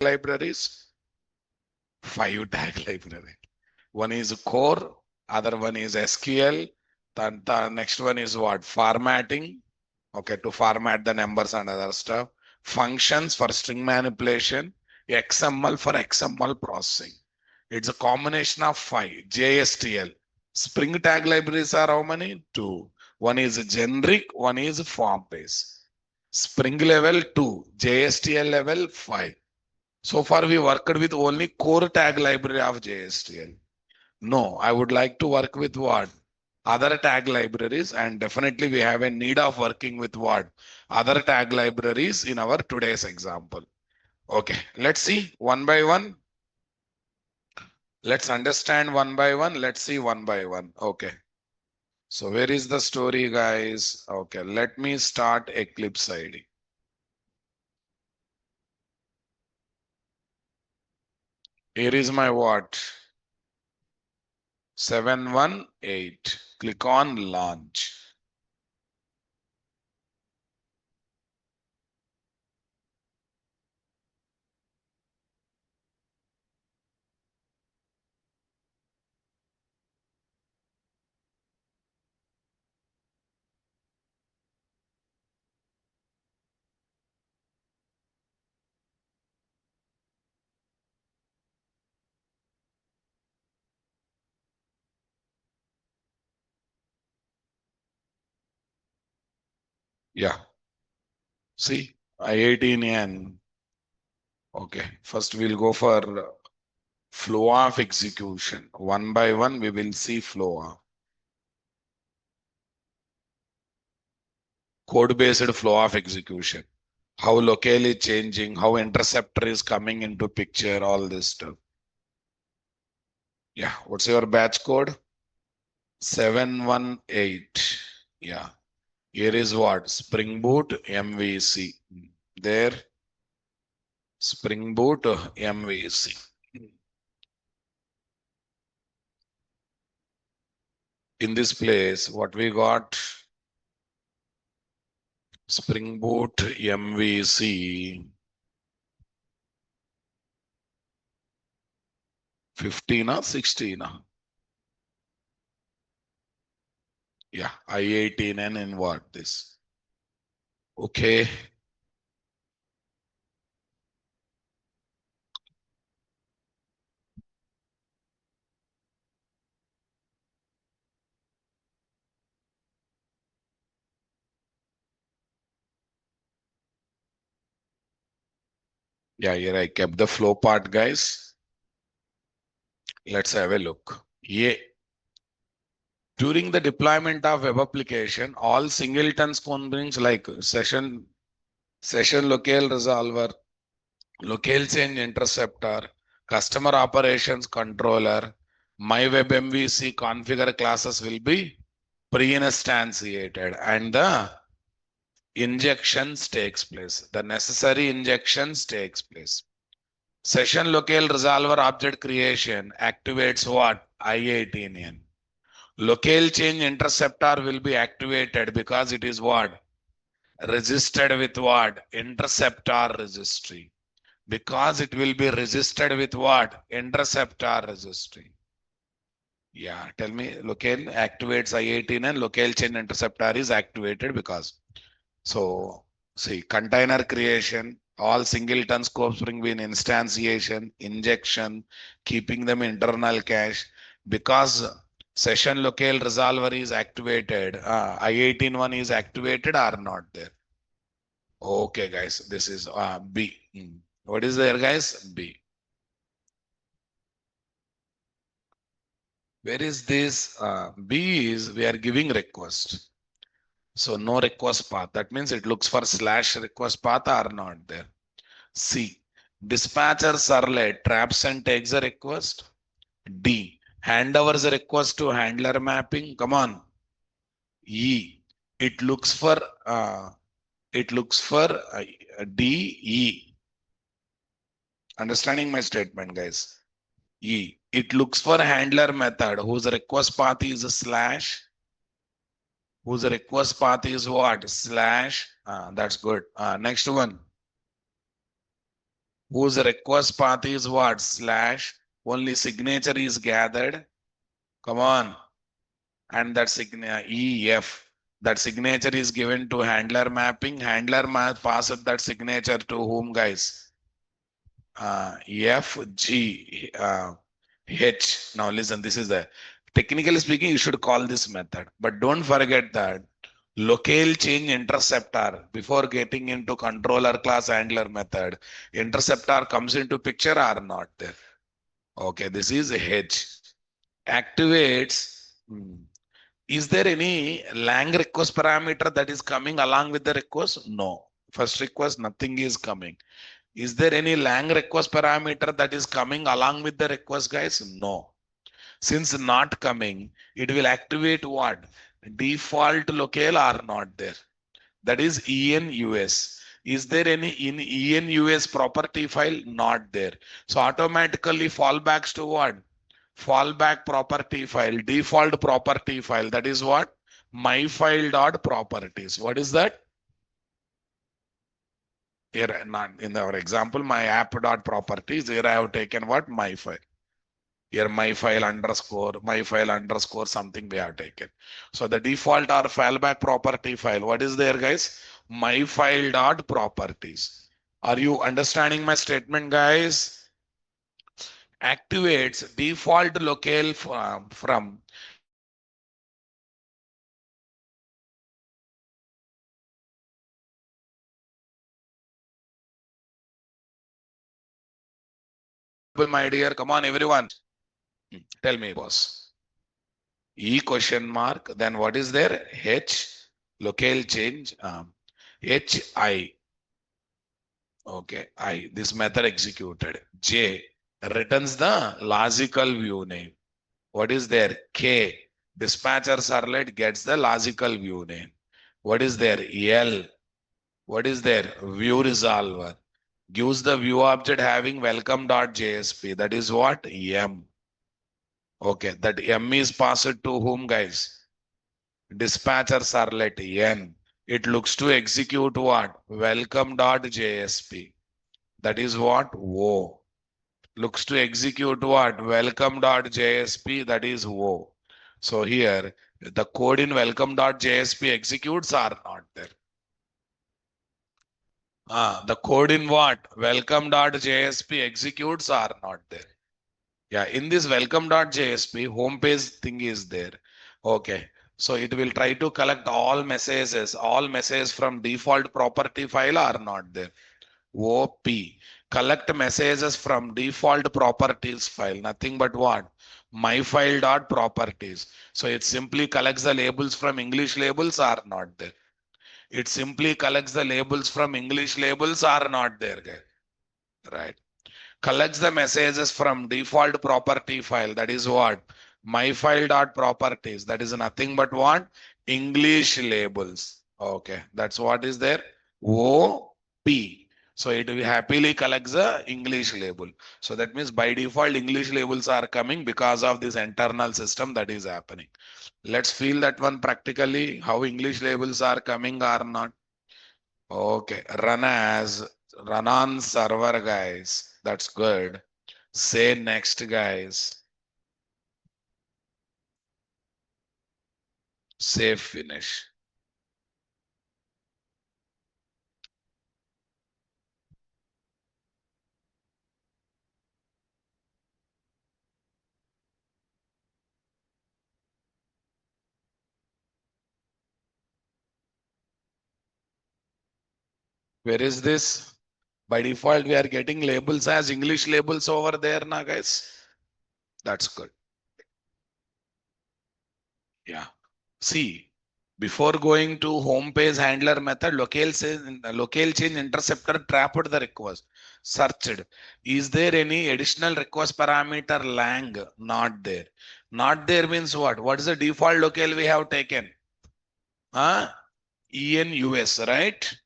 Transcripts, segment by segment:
libraries? 5 tag library. One is core, other one is SQL. Then the next one is what? Formatting. Okay, to format the numbers and other stuff. Functions for string manipulation. XML for XML processing. It's a combination of 5. JSTL. Spring tag libraries are how many? 2. One is generic, one is form based. Spring level 2, JSTL level 5. So far we worked with only core tag library of JSTL. No, I would like to work with what? Other tag libraries, and definitely we have a need of working with what? Other tag libraries in our today's example. Okay, let's see one by one. Let's understand one by one. Let's see one by one. Okay. So where is the story, guys? Okay, let me start Eclipse ID. Here is my what? 718. Click on launch. Yeah. See, I18N. Okay. First we'll go for flow of execution. One by one, we will see flow of. Code-based flow of execution. How locale is changing, how interceptor is coming into picture, all this stuff. Yeah. What's your batch code? 718. Yeah. Here is what? Spring Boot MVC. There. Spring Boot MVC. In this place, what we got? Spring Boot MVC 15 or 16. Yeah, I18N in what this? Okay. Yeah, here I kept the flow part, guys. Let's have a look. Yeah. During the deployment of web application, all singleton functions like session locale resolver, locale change interceptor, customer operations controller, my web MVC configure classes will be pre-instantiated and the injections takes place. The necessary injections takes place. Session locale resolver object creation activates what? I18N. Locale change interceptor will be activated because it is what? Registered with what? Interceptor registry. Because it will be registered with what? Interceptor registry. Yeah, tell me, locale activates I18 and locale chain interceptor is activated because. So, see, container creation, all singleton scopes bring in instantiation, injection, keeping them internal cache. Because session locale resolver is activated, I18 one is activated or not there. Okay, guys, this is B. What is there, guys? B. Where is this? B is we are giving request. So no request path. That means it looks for slash request path or not there. C. Dispatcher servlet traps and takes a request. D. Handovers a request to handler mapping. Come on. E. It looks for uh, D E. Understanding my statement, guys. E. It looks for handler method whose request path is a slash. Whose request path is what? Slash. That's good. Next one. whose request path is what? Slash. Only signature is gathered. Come on. And that EF. That signature is given to handler mapping. Handler passes that signature to whom, guys? F, G, H. Now listen, this is the technically speaking, you should call this method. But don't forget that locale change interceptor before getting into controller class handler method. Interceptor comes into picture or not there. Okay, this is H. Activates. Is there any lang request parameter that is coming along with the request? No. First request, nothing is coming. Is there any lang request parameter that is coming along with the request, guys? No. Since not coming, it will activate what? Default locale are not there. That is enus. Is there any in enus property file? Not there. So automatically fallbacks to what? Fallback property file, default property file. That is what? My file dot properties. What is that? Here, not in our example, my app dot properties. Here I have taken what? My file. Here my file underscore something we have taken. So the default or fallback property file. What is there, guys? My file dot properties. Are you understanding my statement, guys? Activates default locale from my dear. Come on, everyone. Tell me, boss. E question mark. Then what is there? H locale change. H I. Okay, I. This method executed. J returns the logical view name. What is there? K. Dispatcher servlet gets the logical view name. What is there? L. What is there? View resolver gives the view object having welcome.jsp. That is what? M. Okay, that M is passed to whom, guys? Dispatcher servlet N. It looks to execute what? Welcome.jsp. That is what? O. Looks to execute what? Welcome.jsp. That is O. So here, the code in welcome.jsp executes or not there? The code in what? Welcome.jsp executes or not there? Yeah, in this welcome.jsp, homepage thing is there. Okay. So it will try to collect all messages from default property file are not there. OP. Collect messages from default properties file. Nothing but what? My file dot properties. So it simply collects the labels from English labels are not there. It simply collects the labels from English labels are not there, guys. Right. Collects the messages from default property file. That is what? My file dot properties. That is nothing but what? English labels. Okay. That's what is there. OP. So it will happily collects the English label. So that means by default English labels are coming because of this internal system that is happening. Let's feel that one practically how English labels are coming or not. Okay, run on server, guys. That's good. Say next, guys. Say finish. Where is this? By default, we are getting labels as English labels over there now, guys. That's good. Yeah. See, before going to home page handler method, locale change interceptor trapped the request. Searched. Is there any additional request parameter lang? Not there. Not there means what? What is the default locale we have taken? ENUS, right?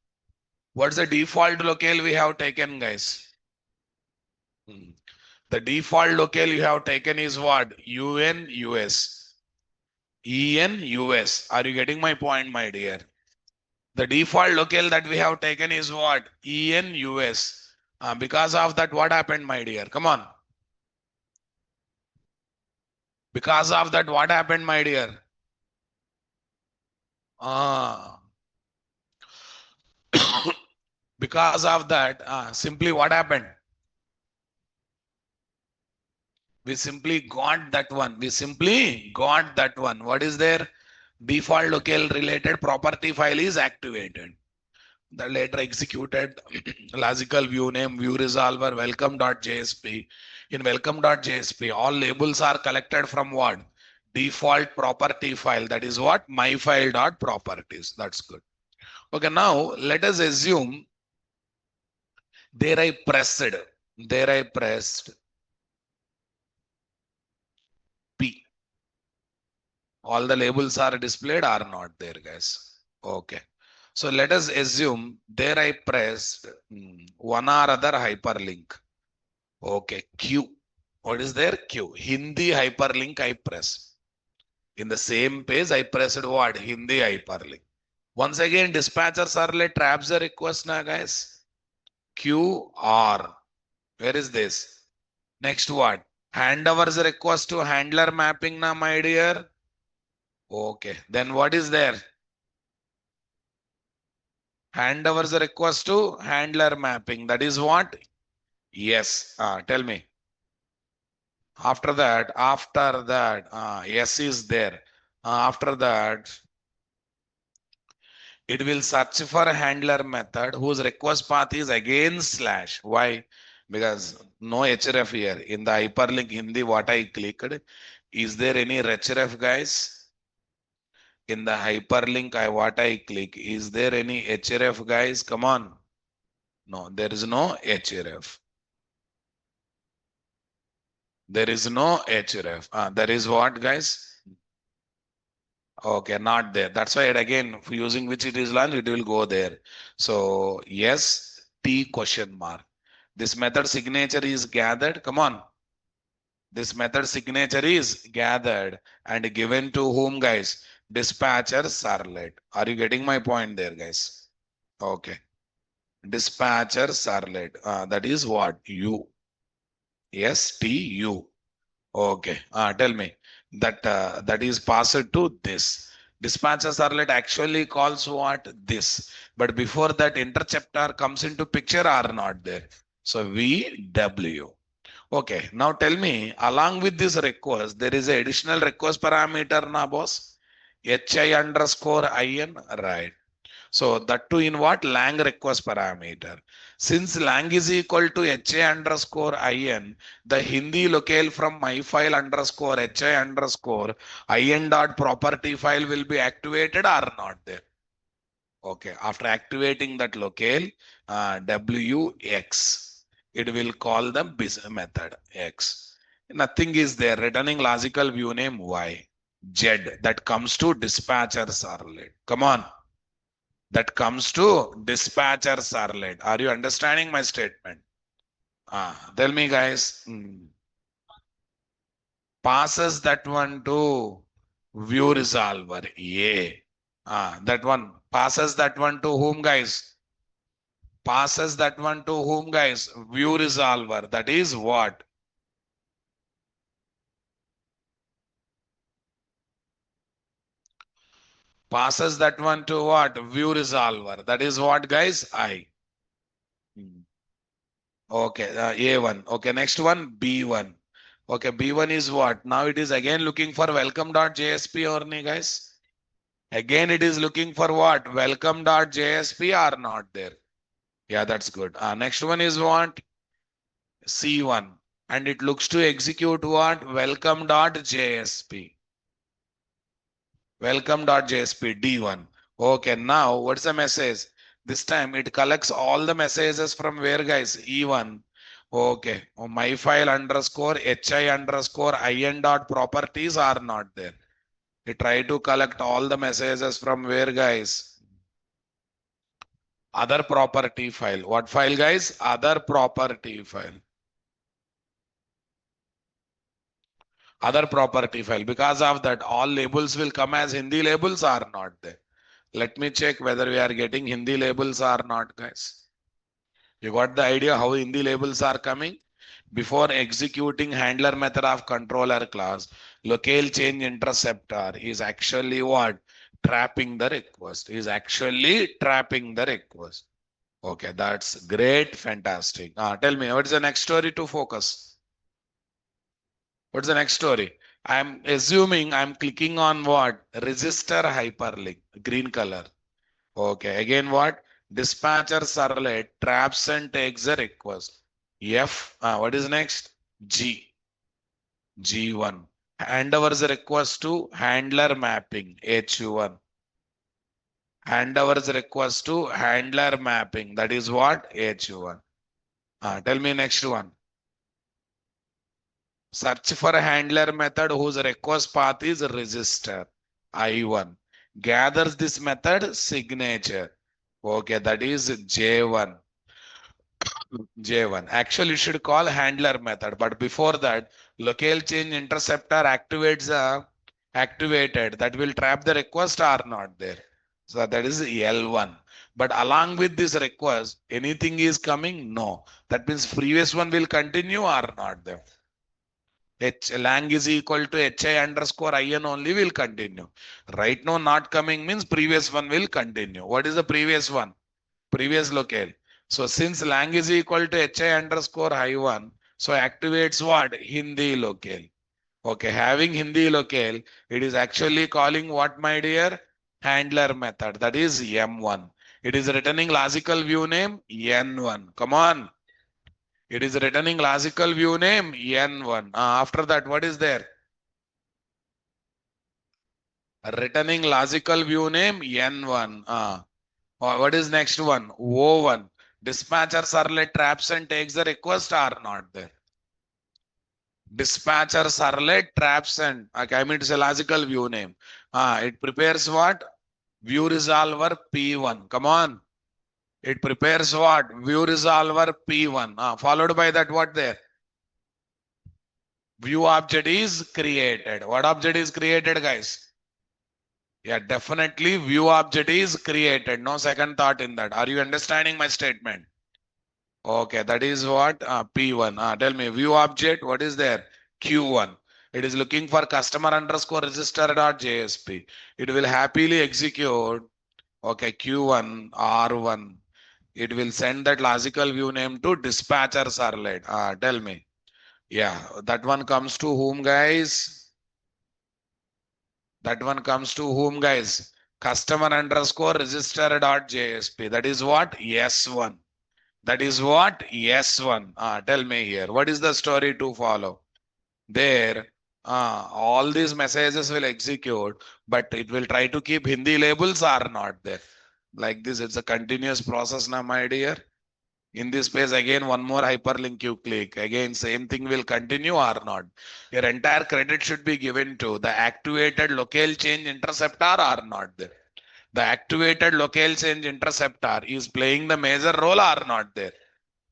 What's the default locale we have taken, guys? The default locale you have taken is what? UNUS. ENUS. Are you getting my point, my dear? The default locale that we have taken is what? ENUS. Because of that, what happened, my dear? Come on. Because of that, what happened, my dear? Ah, because of that, simply what happened? We simply got that one. We simply got that one. What is there? Default locale related property file is activated. The later executed logical view name, view resolver, welcome.jsp. In welcome.jsp, all labels are collected from what? Default property file. That is what? myfile.properties. That's good. Okay, now let us assume there I pressed, there I pressed P. All the labels are displayed or not there, guys? Okay. So let us assume there I pressed one or other hyperlink. Okay, Q. What is there? Q. Hindi hyperlink I press. In the same page, I pressed what? Hindi hyperlink. Once again, dispatcher servlet traps the request now, guys. QR. Where is this? Next what? Handovers request to handler mapping now, my dear. Okay. Then what is there? Handovers request to handler mapping. That is what? Yes. Tell me. After that, yes is there. After that, it will search for a handler method whose request path is again slash. Why? Because no href here. In the hyperlink Hindi, what I clicked, is there any href, guys? In the hyperlink, what I click, is there any href, guys? Come on. No, there is no href. There is no href. There is what, guys? Okay, not there. That's why it again, using which it is launched, it will go there. So yes, T question mark. This method signature is gathered. Come on. This method signature is gathered and given to whom, guys? Dispatcher servlet. Are you getting my point there, guys? Okay. Dispatcher servlet. That is what? U. Yes, T U. Okay. Tell me that is passed to this. Dispatcher servlet actually calls what? This. But before that, interceptor comes into picture or not there. So VW. Okay. Now tell me, along with this request, there is an additional request parameter, na boss? HI underscore IN, right? So that too in what? Lang request parameter. Since lang is equal to HA underscore IN, the Hindi locale from my file underscore HI underscore IN dot property file will be activated or not there. Okay, after activating that locale, WX, it will call the biz method X. Nothing is there, returning logical view name Y. Z, that comes to dispatcher servlet. Come on. That comes to dispatcher servlet. Are you understanding my statement? Tell me, guys. Passes that one to view resolver. Yeah. That one passes that one to whom, guys? Passes that one to whom, guys? View resolver. That is what? Passes that one to what? View resolver. That is what, guys? I. Okay, A1. Okay, next one, B1. Okay, B1 is what? Now it is again looking for welcome.jsp only, guys. Again, it is looking for what? Welcome.jsp or not there. Yeah, that's good. Next one is what? C1. And it looks to execute what? Welcome.jsp. Welcome.jsp D1. Okay, now what's the message? This time it collects all the messages from where, guys? E1. Okay, my file underscore hi underscore in dot properties are not there. We try to collect all the messages from where, guys? Other property file. What file, guys? Other property file. Other property file. Because of that, all labels will come as Hindi labels are not there. Let me check whether we are getting Hindi labels or not, guys. You got the idea how Hindi labels are coming? Before executing handler method of controller class, locale change interceptor is actually what? Trapping the request. Is actually trapping the request. Okay, that's great, fantastic. Tell me, what's the next story to focus? What's the next story? I'm assuming I'm clicking on what? Register hyperlink, green color. Okay, again what? Dispatcher servlet traps and takes a request. F, what is next? G, G1. Hand over the request to handler mapping, H1. Hand over the request to handler mapping, that is what? H1. Tell me next one. Search for a handler method whose request path is register, I1. Gathers this method signature. Okay, that is J1. J1. Actually, you should call handler method, but before that, locale change interceptor activates activated that will trap the request or not there. So that is L1. But along with this request, anything is coming? No. That means previous one will continue or not there. Lang is equal to hi underscore in only will continue. Right now not coming means previous one will continue. What is the previous one? Previous locale. So since lang is equal to hi underscore I1, so activates what? Hindi locale. Okay, having Hindi locale, it is actually calling what, my dear? Handler method. That is M1. It is returning logical view name N1. Come on. It is returning logical view name N1. After that, what is there? Returning logical view name N1. What is next one? O1. Dispatcher servlet traps and takes the request or not there. Dispatcher servlet traps and, okay, I mean it's a logical view name. It prepares what? View resolver P1. Come on. It prepares what? View resolver P1. Followed by that, what there? View object is created. What object is created, guys? Yeah, definitely view object is created. No second thought in that. Are you understanding my statement? Okay, that is what? P1. Tell me, view object, what is there? Q1. It is looking for customer underscore register dot JSP. It will happily execute. Okay, Q1, R1. It will send that logical view name to dispatcher servlet. Tell me. Yeah, that one comes to whom, guys? That one comes to whom, guys? Customer underscore register dot JSP. That is what? S1. That is what? S1. Tell me here. What is the story to follow? There, all these messages will execute, but it will try to keep Hindi labels are not there. Like this, it's a continuous process now, my dear. In this space, again, one more hyperlink you click. Again, same thing will continue or not. Your entire credit should be given to the activated locale change interceptor or not there. The activated locale change interceptor is playing the major role or not there.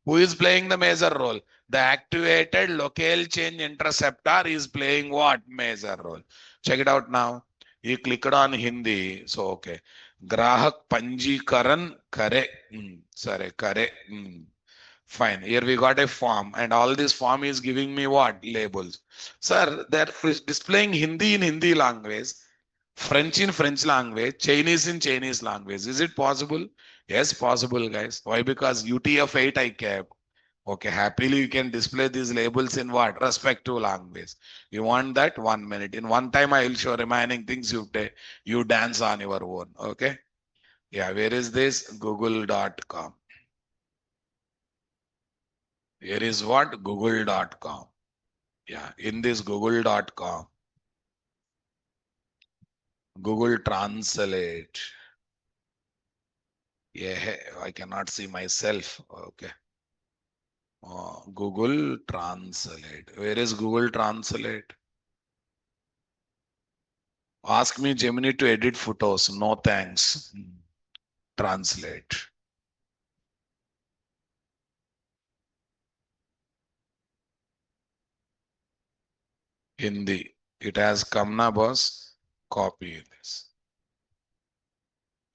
Who is playing the major role? The activated locale change interceptor is playing what major role? Check it out now. You clicked on Hindi. So, okay. Grahak Panjikaran Kare. Sorry, Kare. Fine. Here we got a form, and all this form is giving me what? Labels. Sir, they're displaying Hindi in Hindi language, French in French language, Chinese in Chinese language. Is it possible? Yes, possible, guys. Why? Because UTF-8 I kept. Okay, happily you can display these labels in what? Respective language. You want that? 1 minute. In one time I will show remaining things you dance on your own. Okay. Yeah, where is this? Google.com. Here is what? Google.com. Yeah, in this Google.com. Google Translate. Yeah, I cannot see myself. Okay. Google Translate. Where is Google Translate? Ask me Gemini to edit photos. No thanks. Translate. Hindi. It has come na boss. Copy this.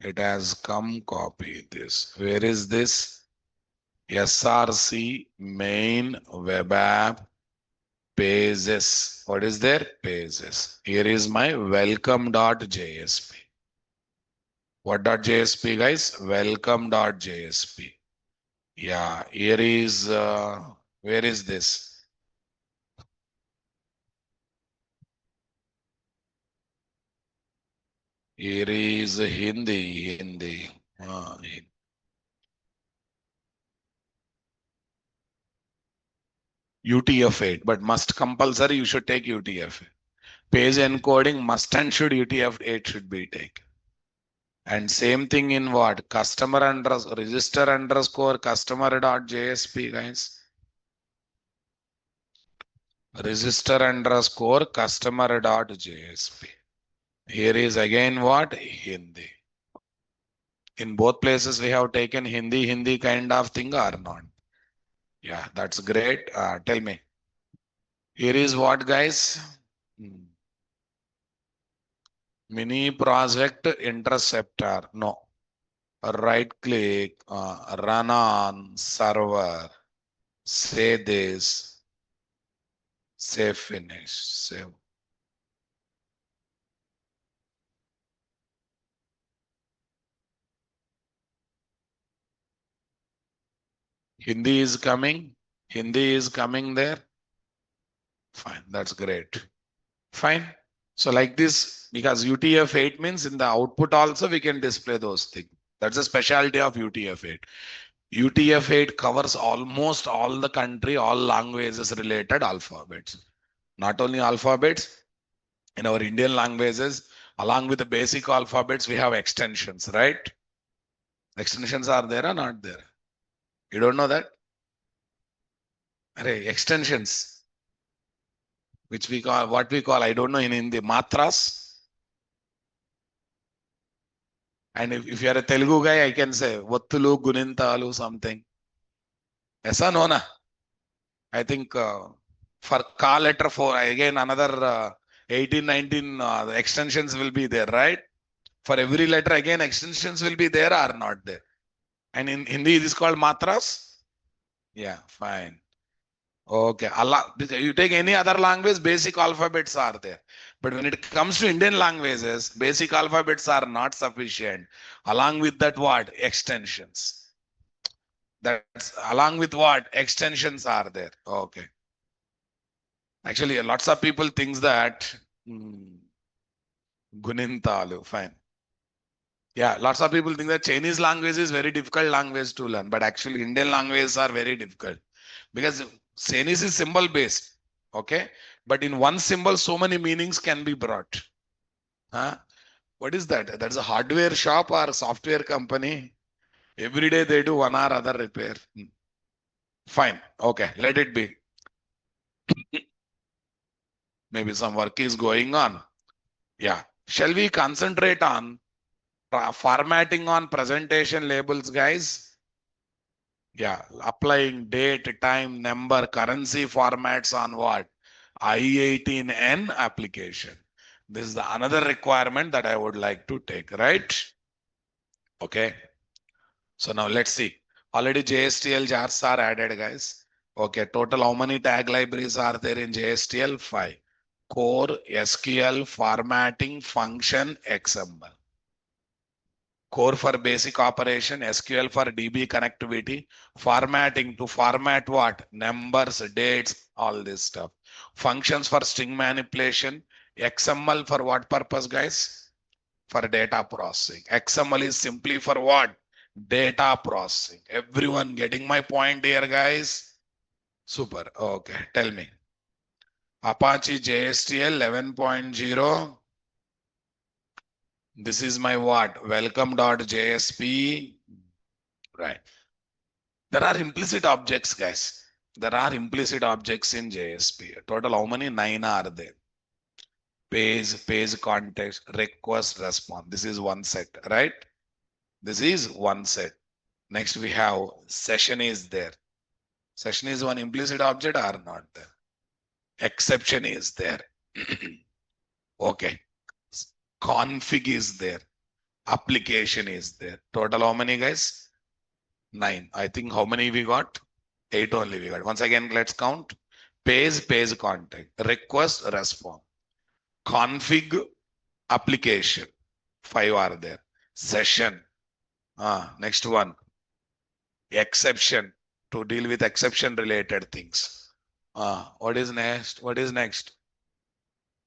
It has come. Copy this. Where is this? SRC main web app pages. What is there? Pages. Here is my welcome.jsp. What.jsp, guys? Welcome.jsp. Yeah, here is, where is this? Here is Hindi. UTF-8, but must compulsory, you should take UTF. Page encoding must and should UTF-8 should be taken. And same thing in what? Customer register underscore customer.jsp, guys. Register underscore customer.jsp. Here is again what? Hindi. In both places we have taken Hindi kind of thing or not? Yeah, that's great. Tell me. Here is what, guys? Mini project interceptor. No. Right click, run on server, say this, say finish, save. Hindi is coming. Hindi is coming there. Fine, that's great. Fine. So like this, because UTF-8 means in the output also we can display those things. That's the specialty of UTF-8. UTF-8 covers almost all the country, all languages related alphabets. Not only alphabets, in our Indian languages, along with the basic alphabets, we have extensions, right? Extensions are there or not there? You don't know that? Array, extensions, which we call, what we call, I don't know in Hindi, matras. And if you are a Telugu guy, I can say Vattulu, Gunintalu, something. Yes or no? Na? I think for call letter 4, again another 18, 19 extensions will be there, right? For every letter, again extensions will be there or not there. And in Hindi, it is called matras. Yeah, fine. Okay. Allah, you take any other language, basic alphabets are there. But when it comes to Indian languages, basic alphabets are not sufficient. Along with that, what? Extensions. That's along with what? Extensions are there. Okay. Actually, lots of people thinks that Gunintalu, fine. Yeah, lots of people think that Chinese language is very difficult language to learn, but actually Indian languages are very difficult because Chinese is symbol based, okay? But in one symbol, so many meanings can be brought. Huh? What is that? That's a hardware shop or software company. Every day they do one or other repair. Fine, okay, let it be. Maybe some work is going on. Yeah. Shall we concentrate on formatting on presentation labels, guys? Yeah, applying date, time, number, currency formats on what? I-18N application. This is the another requirement that I would like to take, right? Okay. So now let's see. Already JSTL jars are added, guys. Okay, total how many tag libraries are there in JSTL? 5. Core, SQL, formatting, function, XML. Core for basic operation, SQL for DB connectivity, formatting to format what? Numbers, dates, all this stuff. Functions for string manipulation, XML for what purpose, guys? For data processing. XML is simply for what? Data processing. Everyone getting my point here, guys? Super. Okay, tell me. Apache JSTL 11.0. This is my what? Welcome.jsp. Right. There are implicit objects, guys. There are implicit objects in JSP. Total how many? 9 are there. Page context, request, response. This is one set, right? This is one set. Next we have session is there. Session is one implicit object or not there. Exception is there. Okay. Config is there. Application is there. Total how many, guys? 9. I think how many we got? 8 only we got. Once again, let's count. Page contact, request, response, config, application. 5 are there. Session. Next one. Exception, to deal with exception related things. What is next? What is next?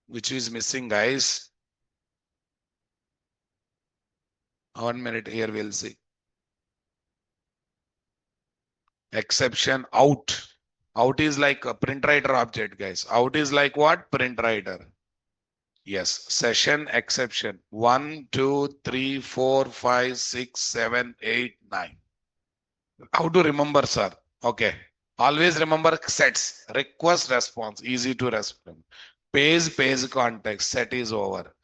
Which is missing, guys? 1 minute here, we'll see. Exception out. Out is like a print writer object, guys. Out is like what? Print writer. Yes. Session exception. 1, 2, 3, 4, 5, 6, 7, 8, 9. How to remember, sir? Okay. Always remember sets. Request response. Easy to respond. Page context. Set is over.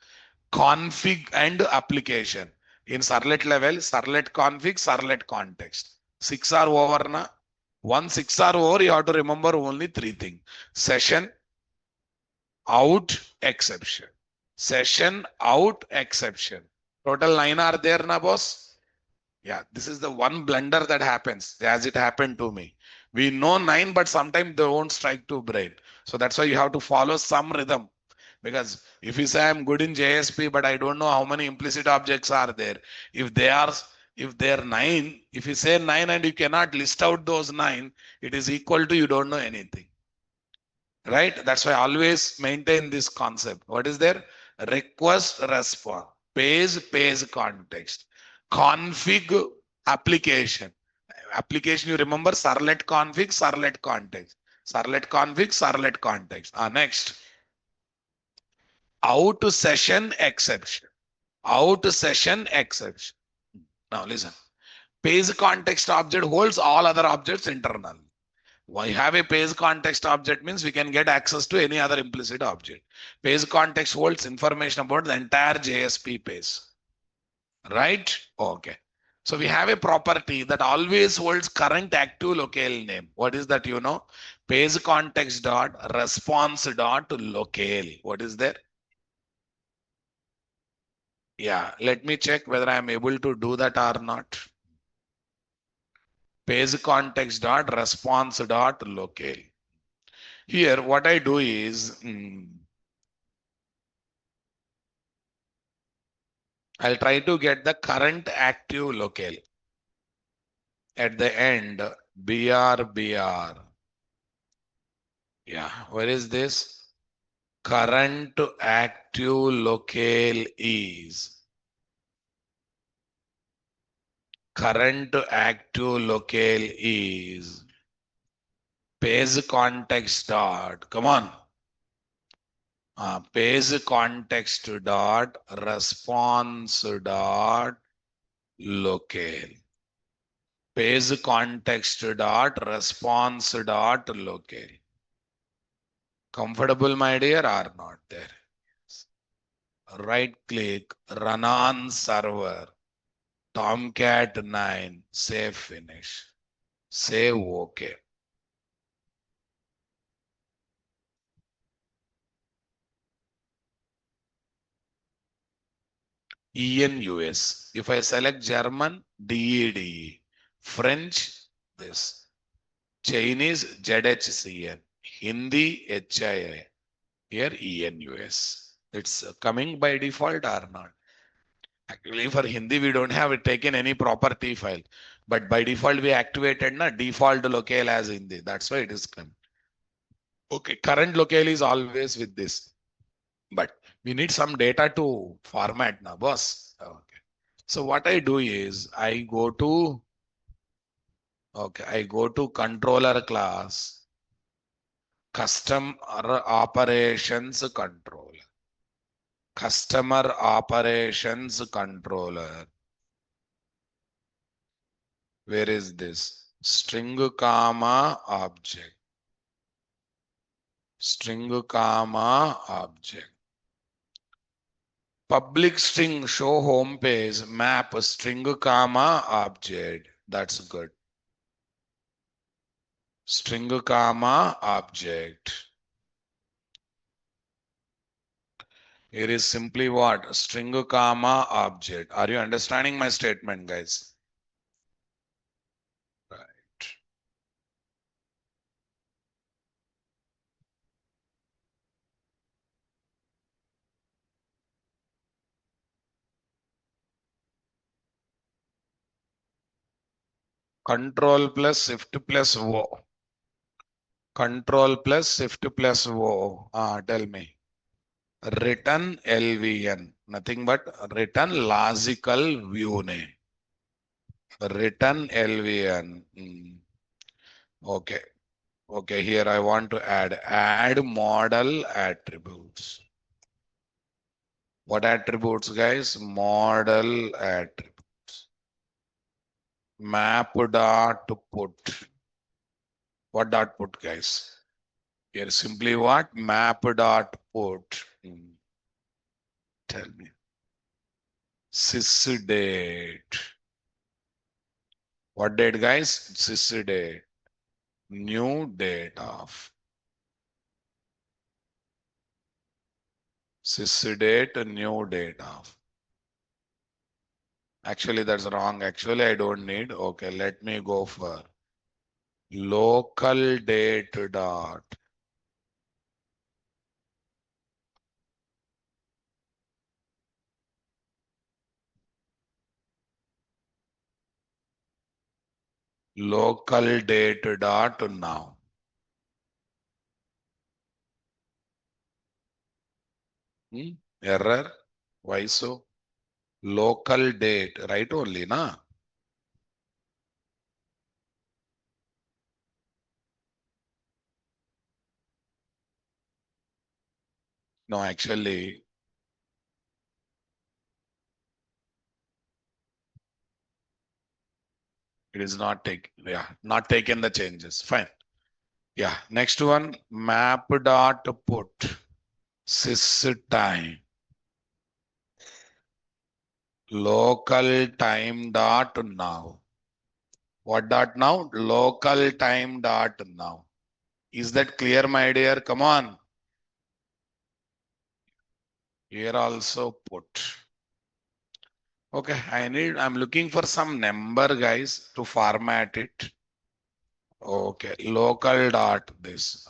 Config and application. In servlet level, servlet config, servlet context. 6 are over na. Once 6 are over, you have to remember only 3 things. Session, out, exception. Session, out, exception. Total 9 are there na, boss? Yeah, this is the one blunder that happens, as it happened to me. We know 9, but sometimes they won't strike to brain. So that's why you have to follow some rhythm. Because if you say I'm good in JSP, but I don't know how many implicit objects are there. If they're 9, if you say 9 and you cannot list out those 9, it is equal to you don't know anything. Right? That's why I always maintain this concept. What is there? Request response. Page context. Config application. Application, you remember servlet config, servlet context. Servlet config, servlet context. Next. Out session exception. Out session exception. Now listen. Page context object holds all other objects internal. Why have a page context object means we can get access to any other implicit object. Page context holds information about the entire JSP page. Right? Okay. So we have a property that always holds current active locale name. What is that, you know? Page context dot response dot locale. What is there? Yeah, let me check whether I am able to do that or not. Page context dot response dot locale. Here, what I do is, I'll try to get the current active locale. At the end, BR. Yeah, where is this? Current active locale is. Current active locale is page context dot. Come on. Page context dot response dot locale. Page context dot response dot locale. Comfortable, my dear, or not there? Right click, run on server, Tomcat 9, save finish, save OK. ENUS. If I select German, DEDE. French, this. Chinese, ZHCN. Hindi, HII. Here, ENUS. It's coming by default or not? Actually, for Hindi, we don't have taken any property file. But by default, we activated na default locale as Hindi. That's why it is coming. Okay, current locale is always with this. But we need some data to format now, boss. Okay. So what I do is I go to controller class, customer operations controller. Customer operations controller. Where is this? String comma object. String comma object. Public string show home page map string comma object. That's good. String comma object. It is simply what? String comma object. Are you understanding my statement, guys? Control plus shift plus O. Control plus shift plus O. Tell me. Return LVN. Nothing but return logical view name. Return LVN. Okay. Okay. Here I want to add model attributes. What attributes, guys? Model attributes. Map dot put. What dot put, guys? Here simply what? Map dot put. Tell me. Sys date. What date, guys? Sys date. New date of. Sys date, new date of. Actually, that's wrong. Actually, I don't need. Okay, let me go for local date dot. Local date dot now. Error. Why so? Local date, right only, na? No, actually, it is not take. Yeah, not taken the changes. Fine. Yeah. Next one, map dot put sys time. Local time dot now. What dot now? Local time dot now. Is that clear, my dear? Come on. Here also put. Okay, I'm looking for some number, guys, to format it. Okay, local dot this.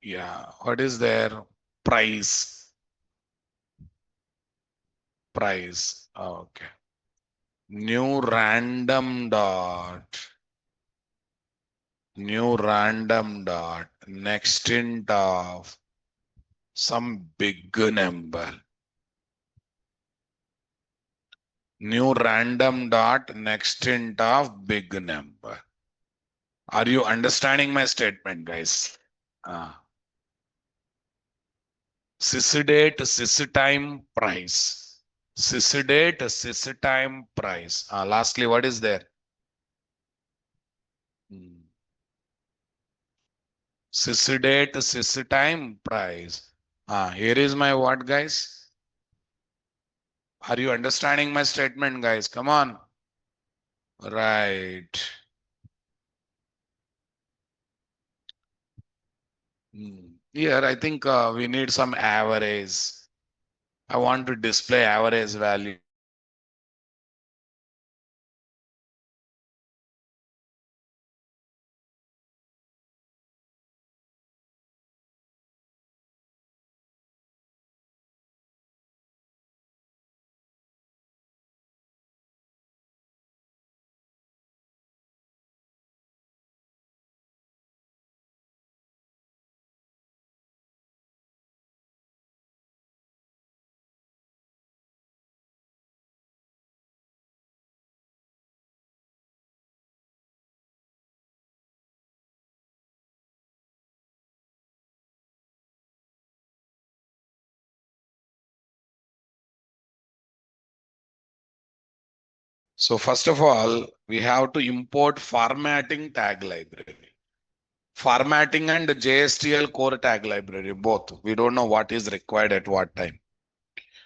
Yeah, what is there? Price. Price. Okay. New random dot. New random dot. Next int of some big number. New random dot. Next int of big number. Are you understanding my statement, guys? Sys time, price. Sys time, price. Lastly, what is there? Sys time, price. Here is my what, guys? Are you understanding my statement, guys? Come on. Right. Here, I think we need some average. I want to display average value. So first of all, we have to import formatting tag library. Formatting and JSTL core tag library, both. We don't know what is required at what time.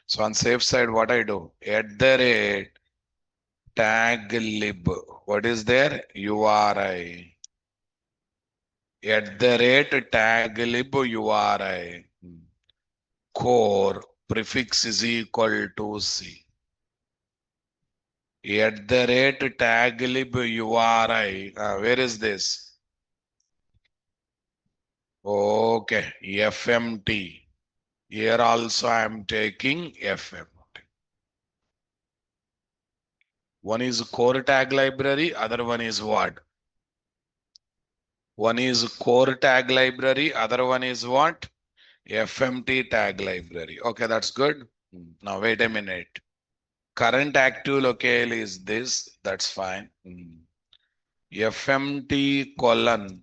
So on safe side, what I do? At the rate tag lib. What is there? URI. At the rate tag lib URI. Core prefix is equal to C. At the rate tag lib URI. Where is this? Okay, FMT. Here also I am taking FMT. One is core tag library, other one is what? One is core tag library, other one is what? FMT tag library. Okay, that's good. Now wait a minute. Current active locale is this. That's fine. FMT colon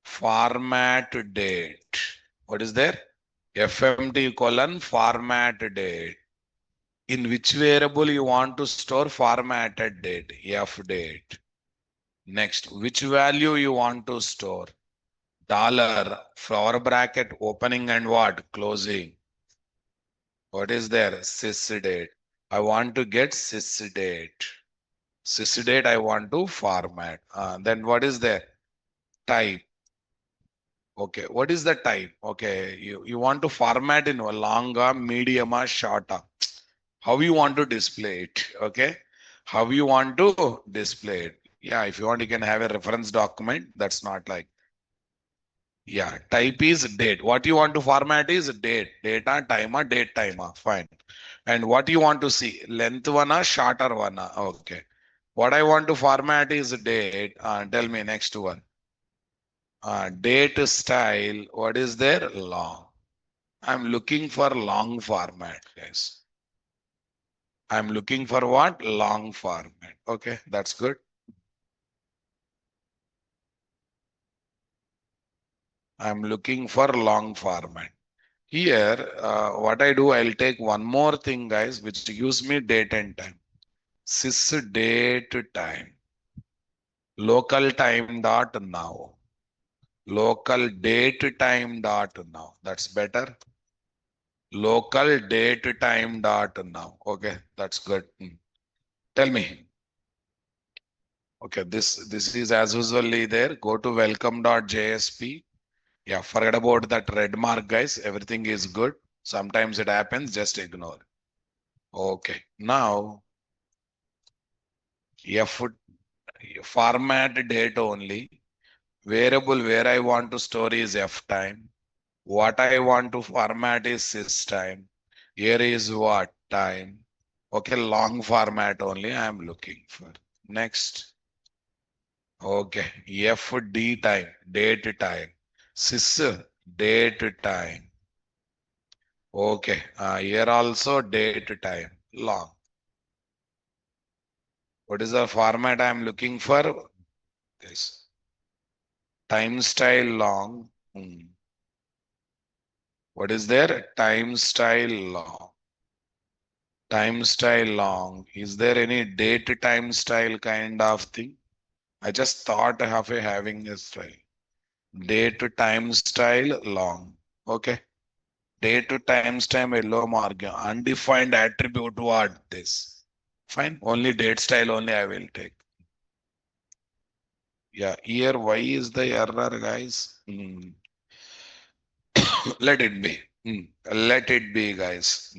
format date. What is there? FMT colon format date. In which variable you want to store formatted date? F date. Next, which value you want to store? Dollar, flower bracket opening and what? Closing. What is there? Sys date. I want to get sys date. Sys date I want to format. Then what is there? Type. Okay, what is the type? Okay, you want to format in a longer, medium, or shorter. How you want to display it? Okay, how you want to display it? Yeah, if you want, you can have a reference document. That's not like, yeah, type is date. What you want to format is date, data, timer, date, timer. Fine. And what you want to see? Length one or shorter one? Okay. What I want to format is date. Tell me next one. Date style. What is there? Long. I'm looking for long format, guys. I'm looking for what? Long format. Okay, that's good. I'm looking for long format. Here, what I do, I'll take one more thing, guys, which gives me date and time. Sys date time. Local time dot now. Local date time dot now. That's better. Local date time dot now. Okay, that's good. Tell me. Okay, this is as usually there. Go to welcome.jsp. Yeah, forget about that red mark, guys. Everything is good. Sometimes it happens, just ignore. Okay, now F format date only. Variable where I want to store is F time. What I want to format is sys time. Here is what time. Okay, long format only I am looking for. Next. Okay, FD time, date time. Sys date time. Okay, here also date time, long. What is the format I am looking for? This time style long. What is there? Time style long. Time style long. Is there any date time style kind of thing? I just thought of having a style. Date time style long. Okay. Date times time yellow mark. Undefined attribute what this? Fine. Only date style only I will take. Yeah. Here why is the error, guys? Let it be. Let it be, guys.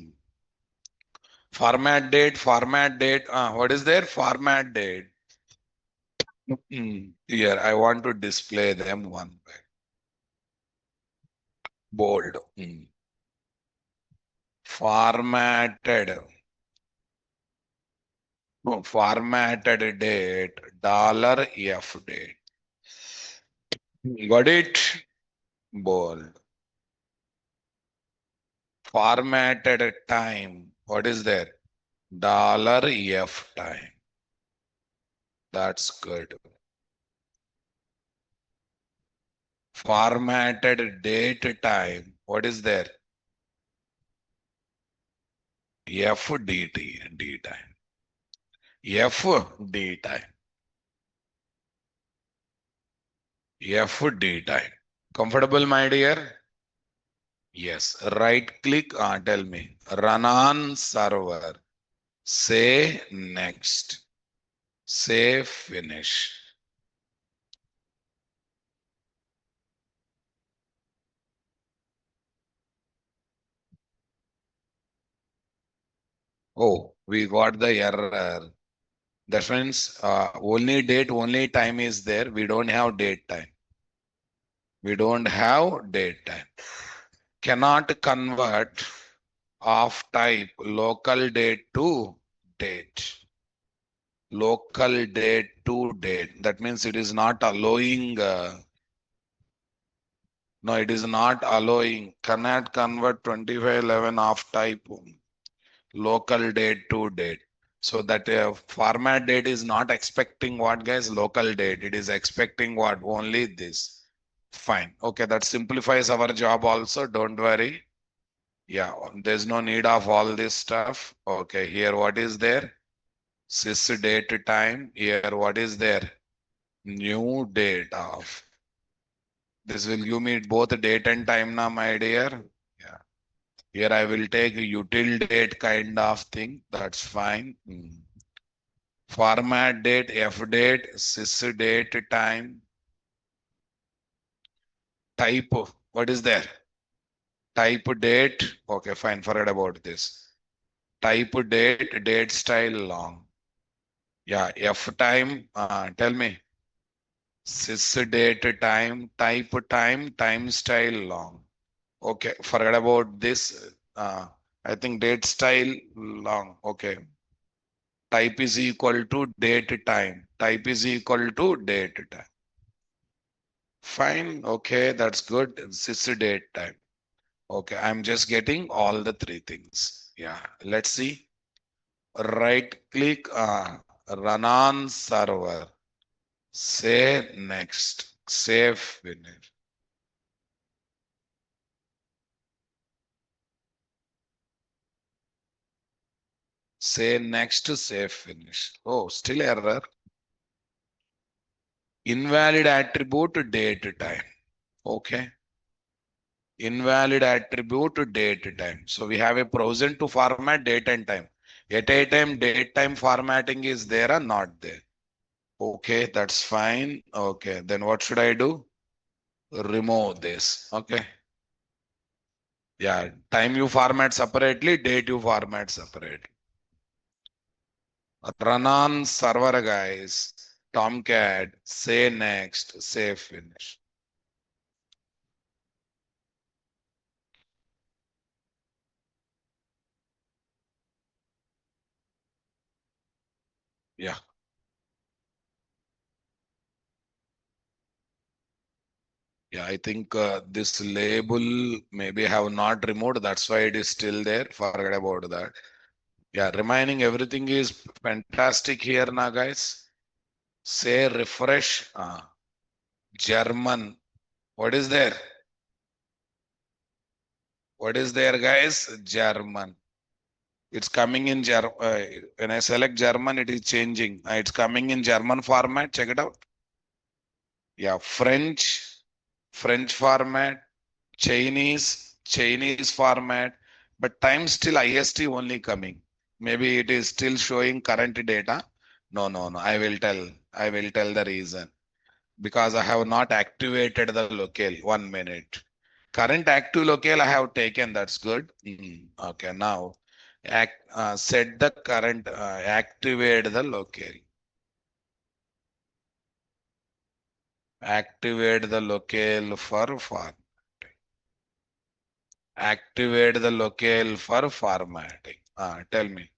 Format date, format date. What is there? Format date. Here, I want to display them one by bold. Formatted. No, formatted date, dollar F date. Got it? Bold. Formatted time. What is there? Dollar F time. That's good. Formatted date time. What is there? FDT, D time. FD time. FD time. Comfortable, my dear? Yes. Right click. Tell me. Run on server. Say next. Say finish. Oh, we got the error. That means only date, only time is there. We don't have date time. We don't have date time. Cannot convert of type local date to date. local date to date. That means it is not allowing, no, it is not allowing, cannot convert 2511 of type local date to date. So that format date is not expecting what, guys? Local date. It is expecting what? Only this. Fine. Okay, that simplifies our job also. Don't worry. Yeah, there's no need of all this stuff. Okay, here what is there? Sys date time. Here what is there? New date of. This will give me both date and time now, my dear. Yeah. Here I will take util date kind of thing. That's fine. Format date, F date, sys date, time, type. What is there? Type date. Okay, fine. Forget about this. Type date, date style long. Yeah, F time. Tell me. Sys date time, type time, time style long. Okay, forget about this. I think date style long. Okay. Type is equal to date time. Type is equal to date time. Fine. Okay, that's good. Sys date time. Okay, I'm just getting all the three things. Yeah, let's see. Right click, run on server. Say next. Save finish. Say next, save finish. Oh, still error. Invalid attribute date time. Okay. Invalid attribute date time. So we have a provision to format date and time. At a time, date time formatting is there or not there? Okay, that's fine. Okay, then what should I do? Remove this. Okay. Yeah, time you format separately, date you format separately. Run on server, guys. Tomcat, say next, say finish. Yeah. Yeah, I think this label maybe have not removed. That's why it is still there. Forget about that. Yeah, remaining everything is fantastic here now, guys. Say refresh. German. What is there? What is there, guys? German. It's coming in when I select German, it is changing. It's coming in German format. Check it out. Yeah, French format, Chinese format, but time still IST only coming. Maybe it is still showing current data. No, no, no. I will tell the reason. Because I have not activated the locale. 1 minute. Current active locale I have taken. That's good. Okay, now set the current, activate the locale. Activate the locale for formatting. Activate the locale for formatting. Tell me.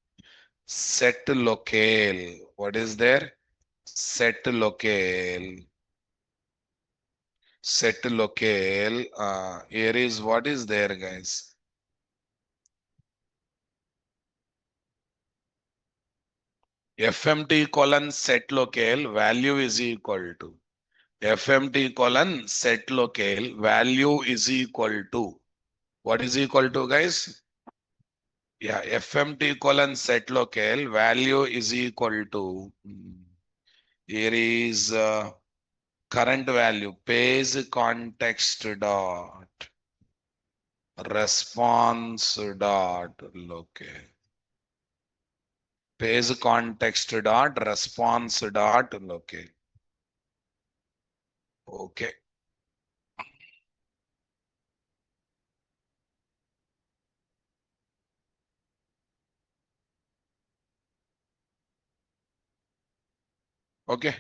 Set locale. What is there? Set locale. Set locale. Here is what is there, guys. FMT colon set locale value is equal to FMT colon set locale value is equal to what is equal to, guys? Yeah, FMT colon set locale value is equal to here is current value page context dot response dot locale. Page context dot response dot locale. Okay. Okay.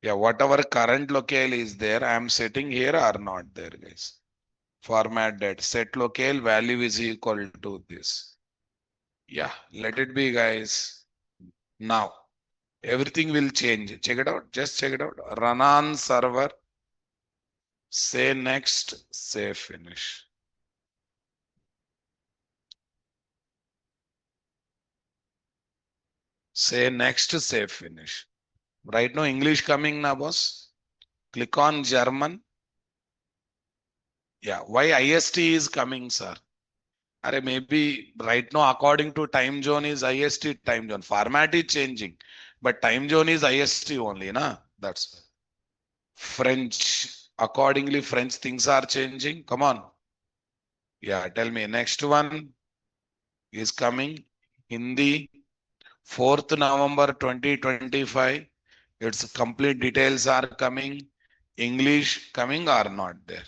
Yeah, whatever current locale is there, I am setting here or not there, guys. Format that set locale value is equal to this. Yeah, let it be, guys. Now, everything will change. Check it out. Just check it out. Run on server. Say next. Say finish. Say next. Say finish. Right now, English coming now, boss. Click on German. Yeah, why IST is coming, sir? Are maybe right now, according to time zone is IST time zone. Format is changing, but time zone is IST only, na? That's French. Accordingly, French things are changing. Come on. Yeah, tell me. Next one is coming. Hindi, 4th November 2025. Its complete details are coming. English coming or not there.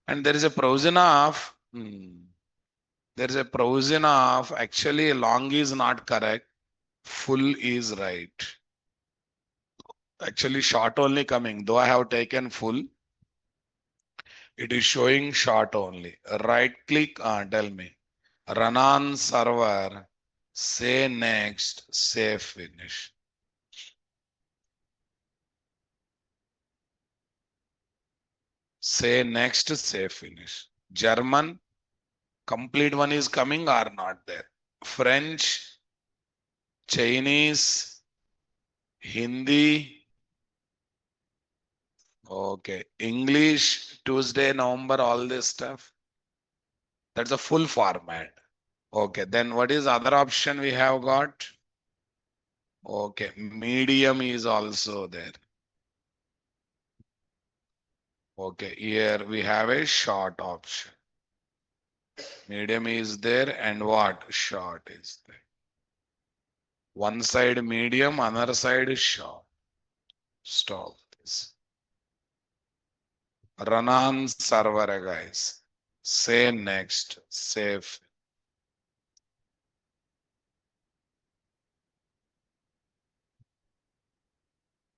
And there is a provision of, there is a provision of actually long is not correct. Full is right. Actually, short only coming. Though I have taken full, it is showing short only. Right click, tell me. Run on server. Say next. Say finish. Say next. Say finish. German, complete one is coming or not there. French, Chinese, Hindi. Okay. English, Tuesday, November, all this stuff. That's a full format. Okay. Then what is other option we have got? Okay. Medium is also there. Okay. Here we have a short option. Medium is there and what? Short is there. One side medium, another side is short. Stop this. Run on server, guys. Say next. Save.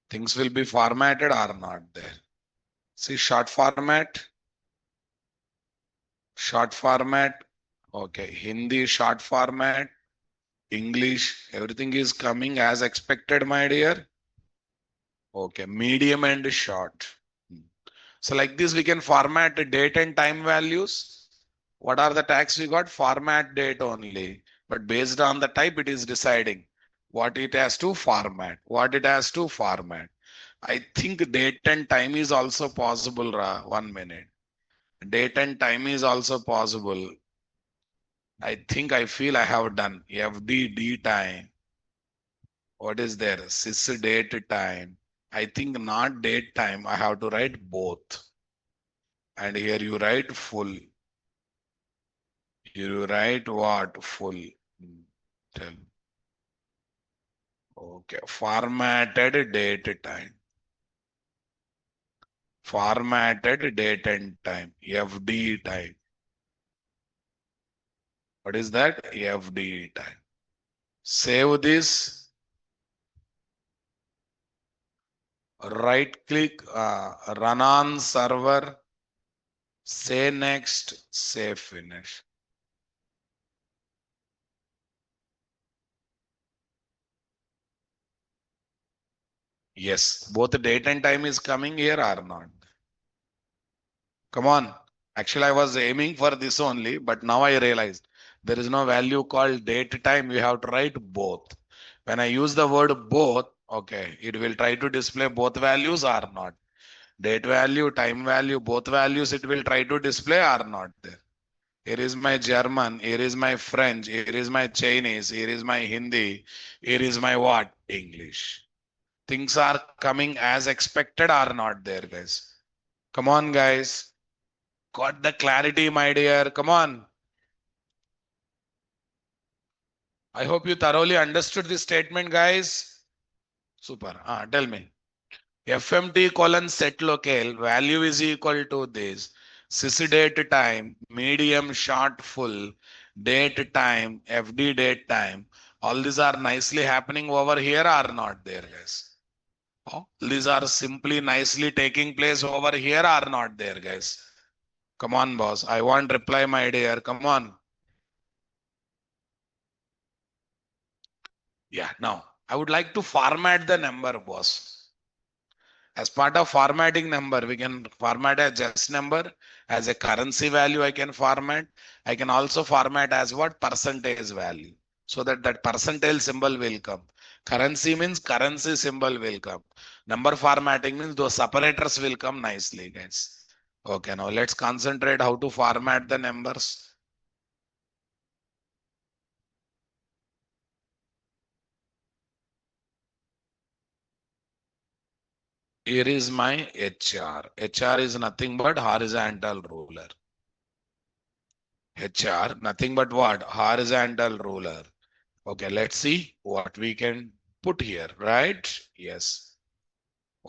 Things will be formatted or not there. See short format. Short format. Okay. Hindi short format. English. Everything is coming as expected, my dear. Okay. Medium and short. So like this, we can format the date and time values. What are the tags we got? Format date only. But based on the type, it is deciding what it has to format. What it has to format. I think date and time is also possible, Ra. 1 minute. Date and time is also possible. I think I feel I have done FDD time. What is there? Sys date time. I think not date time. I have to write both. And here you write full. You write what? Full. Tell. Okay. Formatted date time. Formatted date and time. FD time. What is that? FD time. Save this. Right click. Run on server. Say next. Say finish. Yes. Both the date and time is coming here or not? Come on. Actually, I was aiming for this only, but now I realized there is no value called date time. You have to write both. When I use the word both, okay, it will try to display both values or not. Date value, time value, both values it will try to display or not there. Here is my German, here is my French, here is my Chinese, here is my Hindi, here is my what? English. Things are coming as expected or not there, guys. Come on, guys. Got the clarity, my dear. Come on. I hope you thoroughly understood this statement, guys. Super. Tell me. FMT colon set locale value is equal to this. Sys date time, medium, short, full, date time, FD date time. All these are nicely happening over here or not there, guys? All these are simply nicely taking place over here or not there, guys? Come on, boss. I want reply, my dear. Come on. Yeah, now I would like to format the number, boss. As part of formatting number, we can format as just number, as a currency value I can format. I can also format as what percentage value, so that that percentage symbol will come. Currency means currency symbol will come. Number formatting means those separators will come nicely, guys. Okay, now let's concentrate how to format the numbers. Here is my HR. HR is nothing but horizontal ruler. HR, nothing but what? Horizontal ruler. Okay, let's see what we can put here, right? Yes.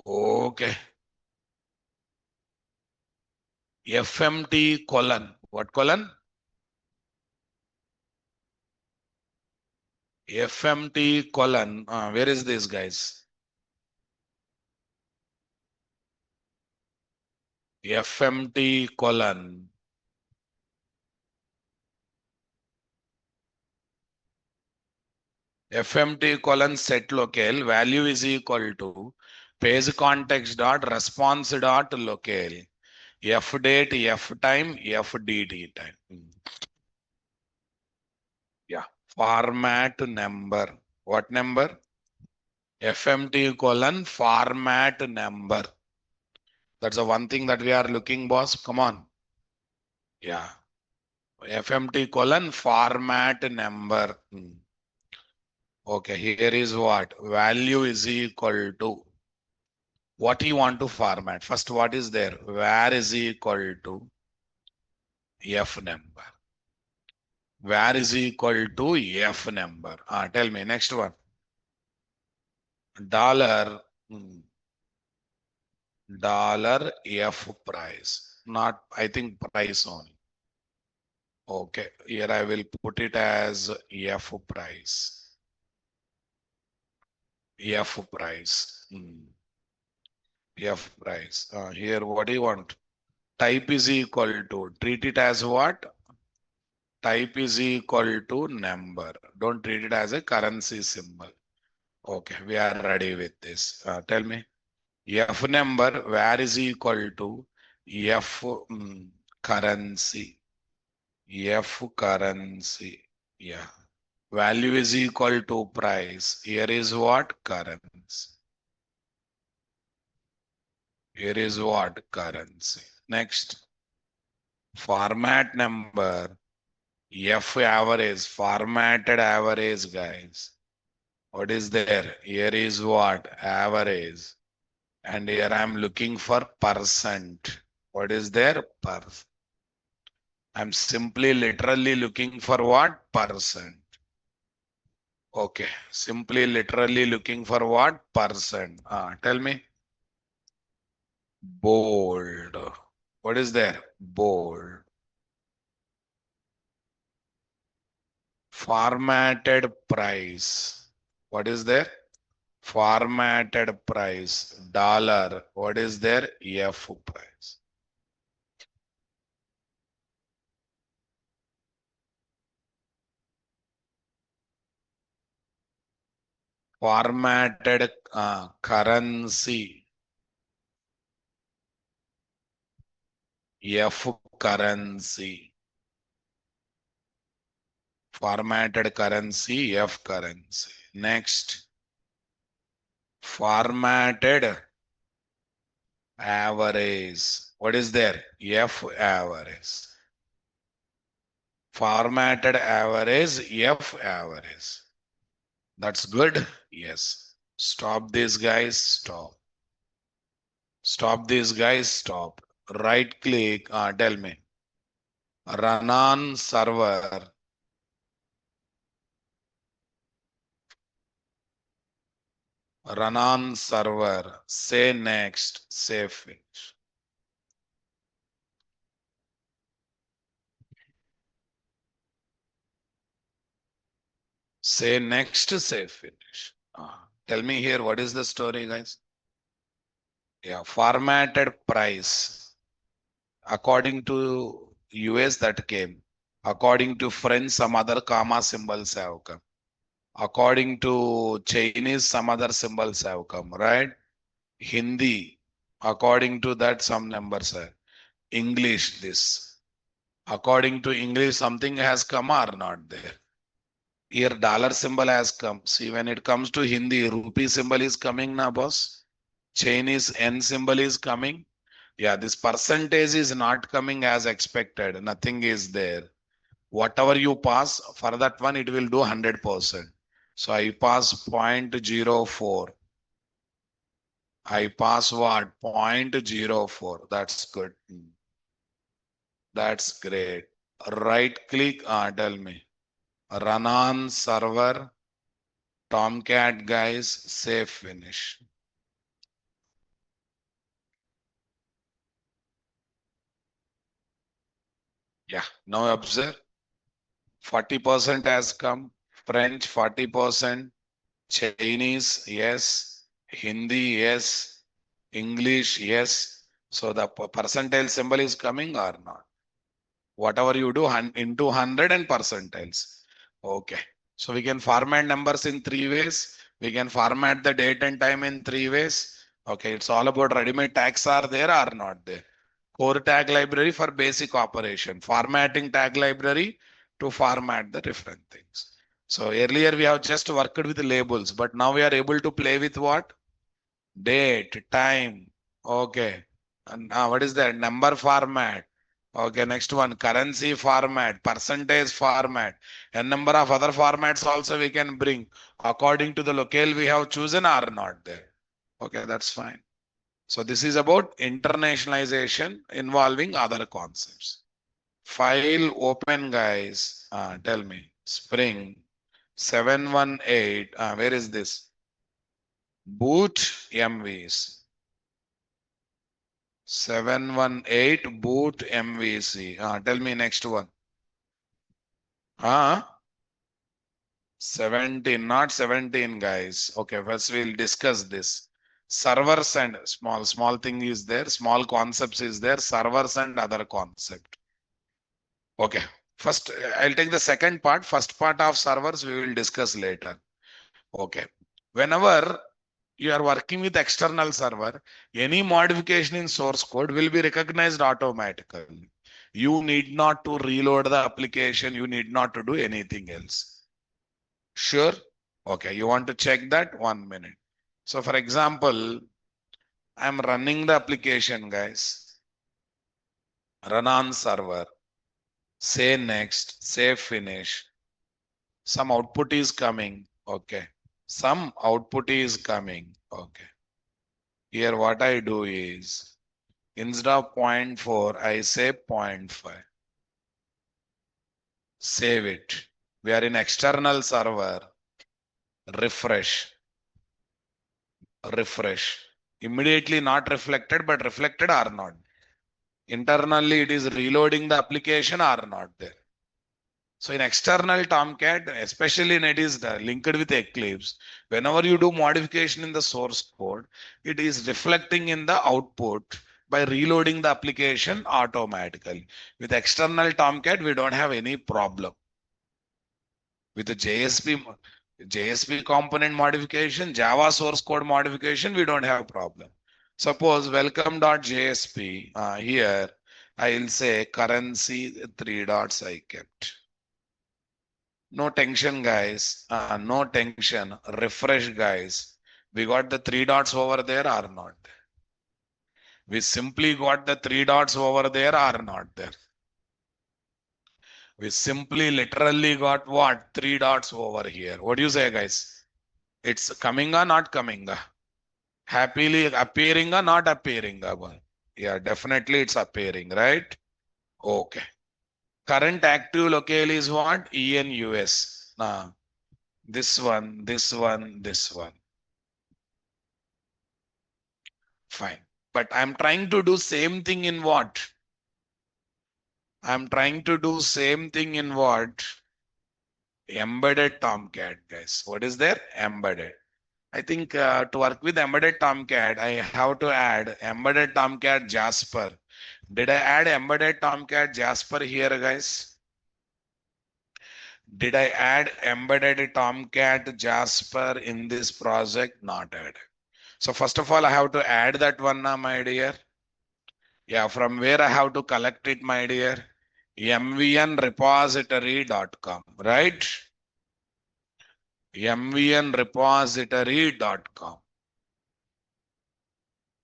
Okay. FMT colon. What colon? FMT colon. Where is this, guys? FMT colon. FMT colon set locale value is equal to page context dot response dot locale. F date, F time, FDT time. Yeah. Format number. What number? FMT colon format number. That's the one thing that we are looking, boss. Come on. Yeah. FMT colon format number. Okay, here is what? Value is equal to what you want to format. First, what is there? Where is equal to F number. Where is equal to F number. Tell me, next one. Dollar. Dollar F price. Not, I think, price only. Okay, here I will put it as F price. F price. F price. Here, what do you want? Type is equal to, treat it as what? Type is equal to number. Don't treat it as a currency symbol. Okay, we are ready with this. Tell me. F number, where is equal to F currency. F currency. Yeah. Value is equal to price. Here is what? Currency. Here is what? Currency. Next. Format number. F average. Formatted average, guys. What is there? Here is what? Average. And here I am looking for percent. What is there? Percent. I'm simply literally looking for what? Percent. Okay. Simply literally looking for what? Percent. Tell me. Bold. What is there? Bold. Formatted price. What is there? Formatted price. Dollar. What is there? F price. Formatted currency. F currency. Formatted currency. F currency. Next. Formatted average. What is there? F average. Formatted average. F average. That's good. Yes. Stop this, guys. Stop. Stop this, guys. Stop. Right click. Tell me. Run on server. Run on server. Say next. Say finish. Say next. Say finish. Tell me here. What is the story, guys? Yeah. Formatted price. According to US that came. According to French, some other comma symbols have come. According to Chinese, some other symbols have come, right? Hindi, according to that, some numbers are. English, this. According to English, something has come or not there. Here, dollar symbol has come. See, when it comes to Hindi, rupee symbol is coming now, boss. Chinese N symbol is coming. Yeah, this percentage is not coming as expected. Nothing is there. Whatever you pass, for that one, it will do 100%. So I pass 0.04. I pass what? 0.04. That's good. That's great. Right click, tell me. Run on server, Tomcat guys, save finish. Yeah, now observe. 40% has come. French 40%. Chinese, yes. Hindi, yes. English, yes. So the percentile symbol is coming or not? Whatever you do into 100 and percentiles. Okay. So we can format numbers in three ways. We can format the date and time in three ways. Okay. It's all about ready-made tags are there or not there. Core tag library for basic operation. Formatting tag library to format the different things. So earlier we have just worked with labels, but now we are able to play with what? Date, time. Okay. And what is that? Number format. Okay, next one, currency format, percentage format, and number of other formats also we can bring according to the locale we have chosen or not there. Okay, that's fine. So this is about internationalization involving other concepts. File open, guys. Tell me. Spring 718. Where is this? Boot MVs. 718 boot MVC. Tell me next one. 17, not 17, guys. Okay, first we'll discuss this. Servers and small thing is there, small concepts is there, servers and other concept. Okay, first I'll take the second part. First part of servers we will discuss later. Okay, whenever you are working with external server, any modification in source code will be recognized automatically. You need not to reload the application. You need not to do anything else. Sure? Okay, you want to check that? 1 minute. So for example, I'm running the application, guys. Run on server. Say next. Say finish. Some output is coming. Okay. Some output is coming. Okay. Here what I do is, instead of 0.4, I say 0.5. Save it. We are in external server. Refresh. Refresh. Immediately not reflected, but reflected or not. Internally, it is reloading the application or not there. So in external Tomcat, especially in it is linked with Eclipse, whenever you do modification in the source code, it is reflecting in the output by reloading the application automatically. With external Tomcat, we don't have any problem. With the JSP component modification, Java source code modification, we don't have problem. Suppose welcome.jsp, here I'll say currency 3 dots I kept. No tension, guys. No tension. Refresh, guys. We got the 3 dots over there or not? We simply got the 3 dots over there or not there? We simply literally got what? 3 dots over here. What do you say, guys? It's coming or not coming? Happily appearing or not appearing? Yeah, definitely it's appearing, right? Okay. Current active locale is what? ENUS. This one, this one, this one. Fine. But I'm trying to do same thing in what? I'm trying to do same thing in what? Embedded Tomcat, guys. What is there? Embedded. I think to work with embedded Tomcat, I have to add embedded Tomcat Jasper. Did I add embedded Tomcat Jasper here, guys? Did I add embedded Tomcat Jasper in this project? Not added. So first of all, I have to add that one now, my dear. Yeah, from where I have to collect it, my dear? mvnrepository.com, right? mvnrepository.com.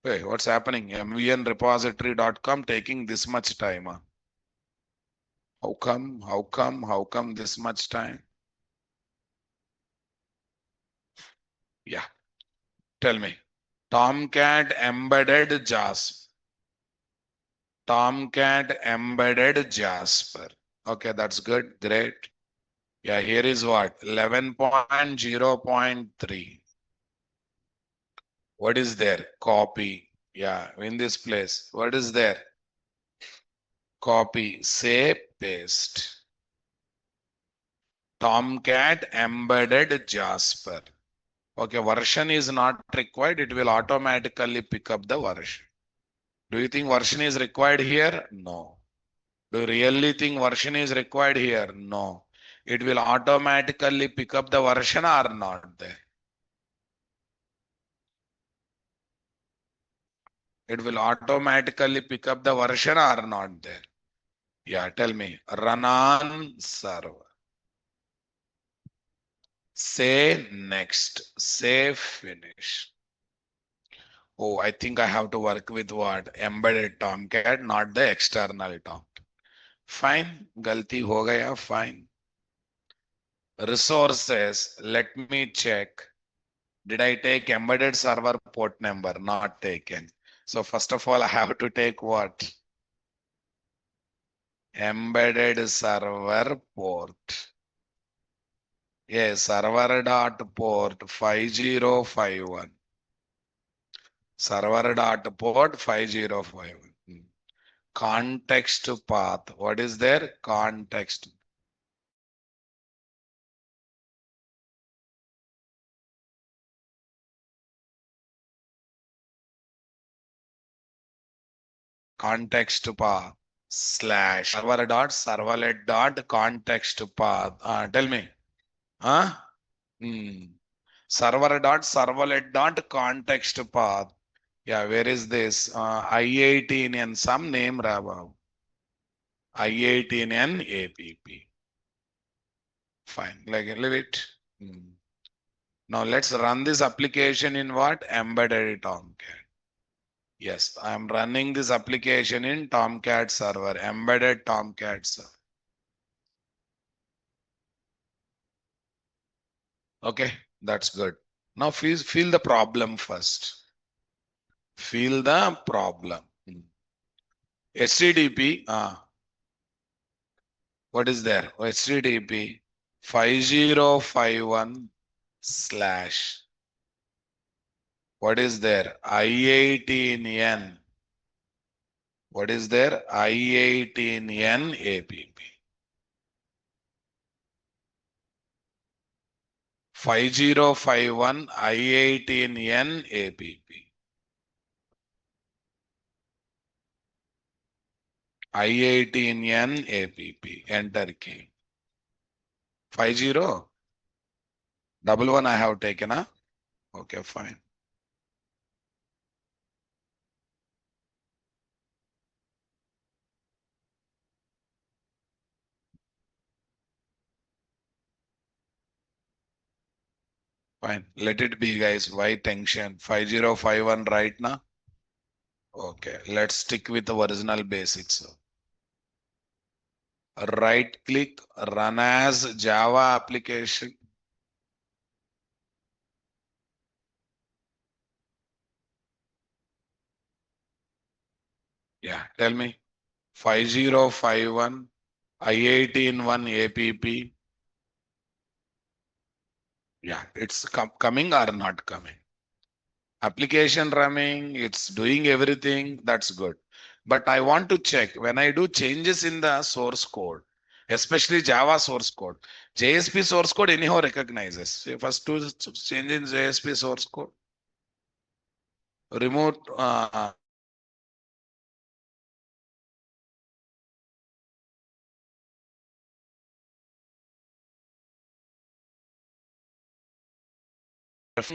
Hey, what's happening? mvnrepository.com taking this much time. Huh? How come? How come? How come this much time? Yeah, tell me. Tomcat embedded Jasper. Tomcat embedded Jasper. Okay, that's good. Great. Yeah, here is what? 11.0.3. What is there? Copy. Yeah, in this place. What is there? Copy. Say paste. Tomcat embedded Jasper. Okay, version is not required. It will automatically pick up the version. Do you think version is required here? No. Do you really think version is required here? No. It will automatically pick up the version or not there. It will automatically pick up the version or not there. Yeah, tell me. Run on server. Say next. Say finish. Oh, I think I have to work with what? Embedded Tomcat, not the external Tomcat. Fine. Galti ho gaya. Fine. Resources. Let me check. Did I take embedded server port number? Not taken. So first of all, I have to take what? Embedded server port. Yes, server dot port 5051. Server dot port 5051. Context path. What is there? Context. Context path slash server dot servlet dot context path. Tell me. Huh? Server dot servlet dot context path. Yeah, where is this? I18 and some name Rabab. I18 and APP. Fine, like leave it. Now let's run this application in what? Embedded Tomcat. Yes, I'm running this application in Tomcat server, embedded Tomcat server. Okay, that's good. Now feel the problem first. Feel the problem. HTTP, what is there? HTTP 5051 slash. What is there? I18N. What is there? I18N APP. 5051 I18N APP. I18N APP. Enter key. 50 double one I have taken. Okay, fine. Fine. Let it be, guys. Why tension? 5051 right now. Okay, let's stick with the original basics. Right click, run as Java application. Yeah, tell me. 5051 I18N APP. Yeah, it's coming or not coming. Application running, it's doing everything. That's good. But I want to check when I do changes in the source code, especially Java source code. JSP source code anyhow recognizes. So first to change in JSP source code. Remove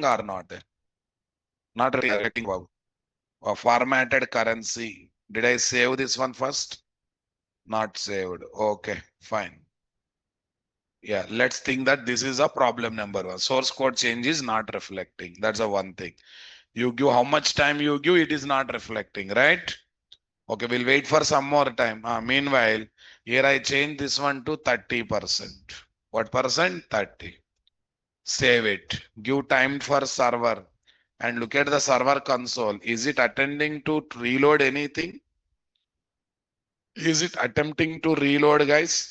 or not there? Not reflecting. Wow. Formatted currency. Did I save this one first? Not saved. Okay, fine. Yeah, let's think that this is a problem number one. Source code change is not reflecting. That's a one thing. You give how much time you give, it is not reflecting, right? Okay, we'll wait for some more time. Meanwhile, here I change this one to 30%. What percent? 30. Save it. Give time for server and look at the server console. Is it attending to reload anything? Is it attempting to reload, guys?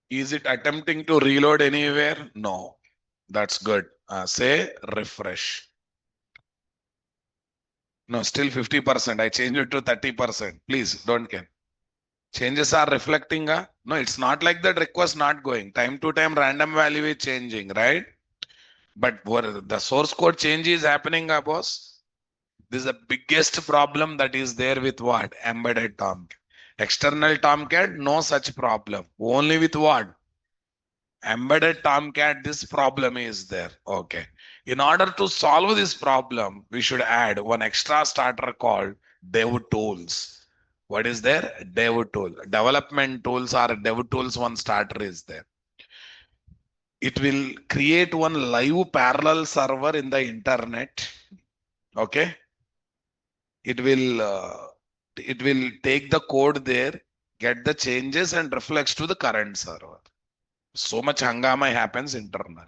Is it attempting to reload anywhere? No. That's good. Say refresh. No, still 50%. I changed it to 30%. Please don't care. Changes are reflecting. No, it's not like that request not going. Time to time random value is changing, right? But what the source code change is happening, boss. This is the biggest problem that is there with what? Embedded Tomcat. External Tomcat, no such problem. Only with what? Embedded Tomcat, this problem is there. Okay. In order to solve this problem, we should add one extra starter called dev tools. What is there? Dev tool. Development tools or dev tools, one starter is there. It will create one live parallel server in the internet. Okay. It will take the code there, get the changes and reflects to the current server. So much hangama happens internal.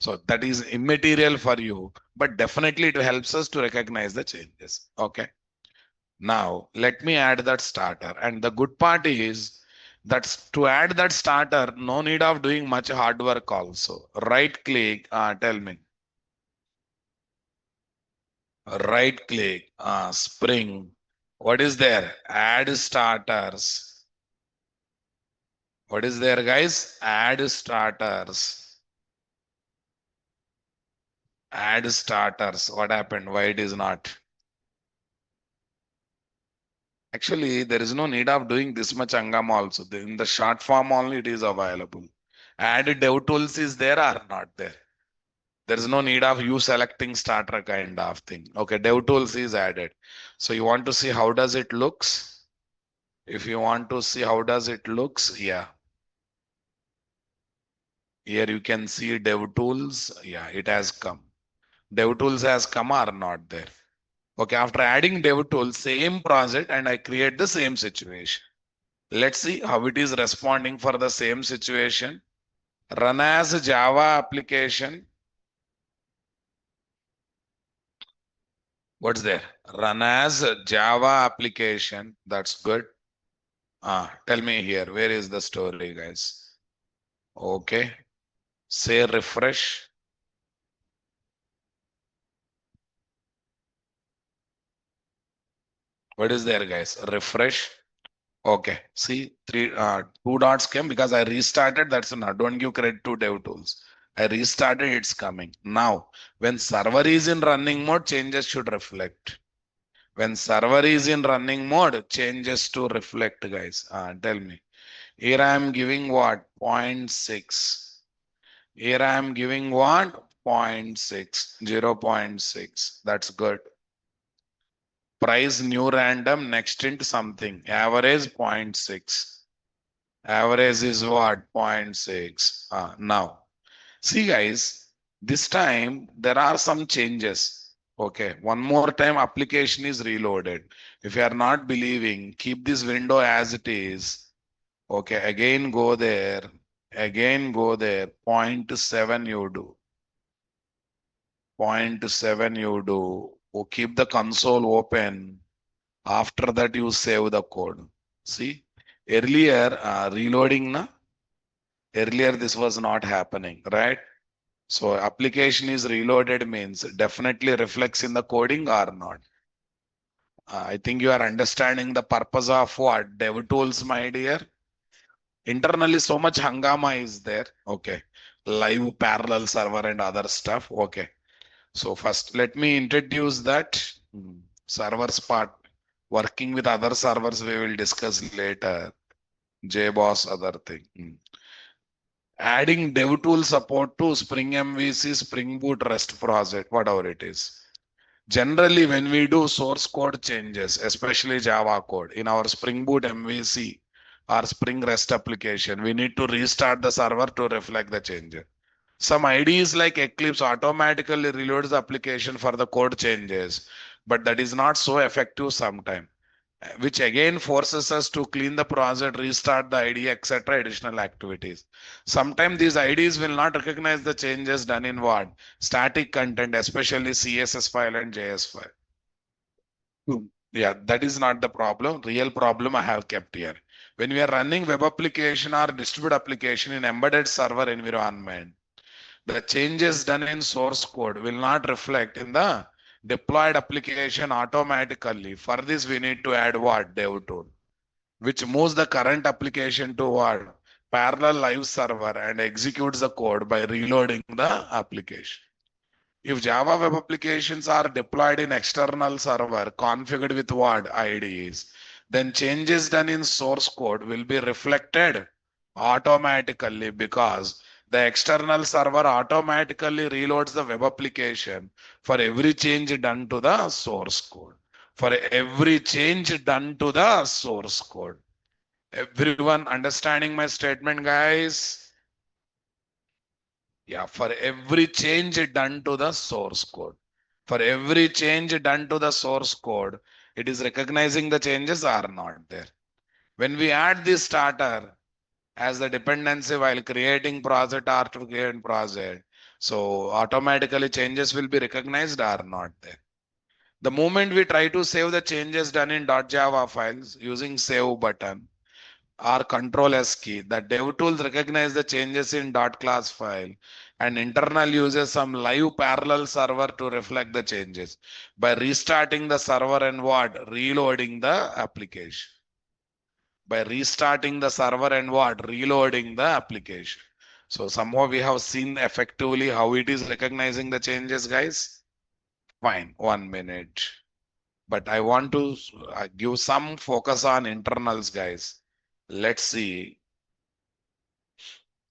So that is immaterial for you, but definitely it helps us to recognize the changes. Okay. Now let me add that starter. And the good part is that to add that starter, no need of doing much hard work also. Right click, tell me. Right click, Spring. What is there? Add starters. What is there, guys? Add starters. Add starters. What happened? Why it is not? Actually, there is no need of doing this much angama also. In the short form only it is available. Add dev tools is there or not there? There is no need of you selecting starter kind of thing. Okay, dev tools is added. So you want to see how does it looks? If you want to see how does it looks, yeah. Here you can see dev tools. Yeah, it has come. Dev tools has come or not there. Okay, after adding dev tools, same project and I create the same situation. Let's see how it is responding for the same situation. Run as Java application. What's there? Run as Java application. That's good. Tell me here, where is the story, guys? Okay. Say refresh. What is there, guys? Refresh. Okay. See, two dots came because I restarted. That's enough. Don't give credit to DevTools. I restarted, it's coming. Now, when server is in running mode, changes should reflect. When server is in running mode, changes to reflect, guys. Tell me. Here I am giving what? 0.6. Here I am giving what? 0.6, 0.6. That's good. Price new random, next int something. Average 0.6. Average is what? 0.6. Now, see guys, this time there are some changes. Okay, one more time application is reloaded. If you are not believing, keep this window as it is. Okay, again go there. Again go there. 0.7 you do. 0.7 you do. Keep the console open. After that, you save the code. See, earlier reloading, na? Earlier this was not happening, right? So application is reloaded means definitely reflects in the coding or not. I think you are understanding the purpose of what dev tools, my dear. Internally, so much hangama is there. Okay, live parallel server and other stuff. Okay, So first, let me introduce that servers part. Working with other servers, we will discuss later. JBoss, other thing. Adding DevTool support to Spring MVC, Spring Boot REST project, whatever it is. Generally, when we do source code changes, especially Java code, in our Spring Boot MVC or Spring REST application, we need to restart the server to reflect the changes. Some IDEs like Eclipse automatically reloads the application for the code changes, but that is not so effective sometimes, which again forces us to clean the project, restart the IDE, etc. additional activities. Sometimes these IDs will not recognize the changes done in what? Static content, especially CSS file and JS file. Yeah, that is not the problem. Real problem I have kept here. When we are running web application or distributed application in embedded server environment, the changes done in source code will not reflect in the deployed application automatically. For this, we need to add what? Dev tool, which moves the current application to what? Parallel live server and executes the code by reloading the application. If Java web applications are deployed in external server configured with what IDs, then changes done in source code will be reflected automatically because the external server automatically reloads the web application for every change done to the source code. For every change done to the source code. Everyone understanding my statement, guys? Yeah, for every change done to the source code. For every change done to the source code, it is recognizing the changes are not there. When we add this starter as the dependency while creating project or to create project, so automatically changes will be recognized or not there. The moment we try to save the changes done in .java files using save button, or control S key. The dev tools recognize the changes in .class file and internal uses some live parallel server to reflect the changes by restarting the server and what? Reloading the application. By restarting the server and what? Reloading the application. So somehow we have seen effectively how it is recognizing the changes, guys. Fine, 1 minute. But I want to give some focus on internals, guys. Let's see.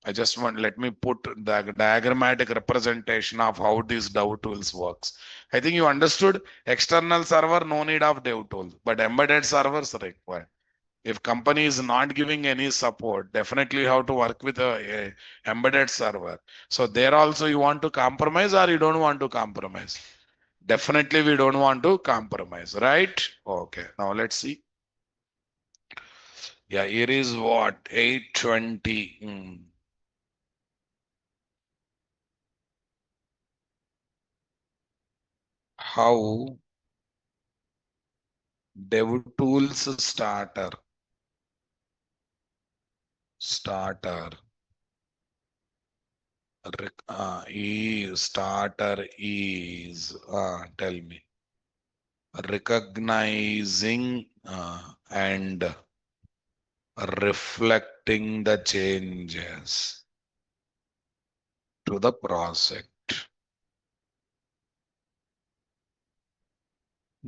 I just want, let me put the diagrammatic representation of how these dev tools works. I think you understood external server, no need of dev tools, but embedded servers required. If company is not giving any support, definitely you have to work with a embedded server. So there also you want to compromise or you don't want to compromise? Definitely we don't want to compromise, right? Okay, now let's see. Yeah, here is what? 820. How DevTools starter is tell me recognizing and reflecting the changes to the project.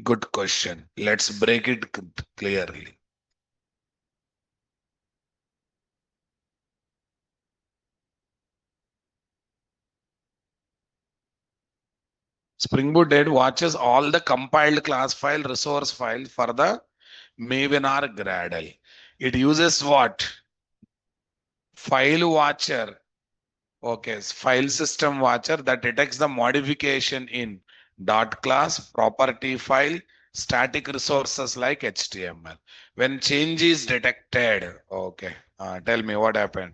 Good question. Let's break it clearly. Spring Boot Dead watches all the compiled class file, resource file for the Maven or Gradle. It uses what? File watcher. Okay, file system watcher that detects the modification in dot class, property file, static resources like HTML. When change is detected, okay, tell me what happened.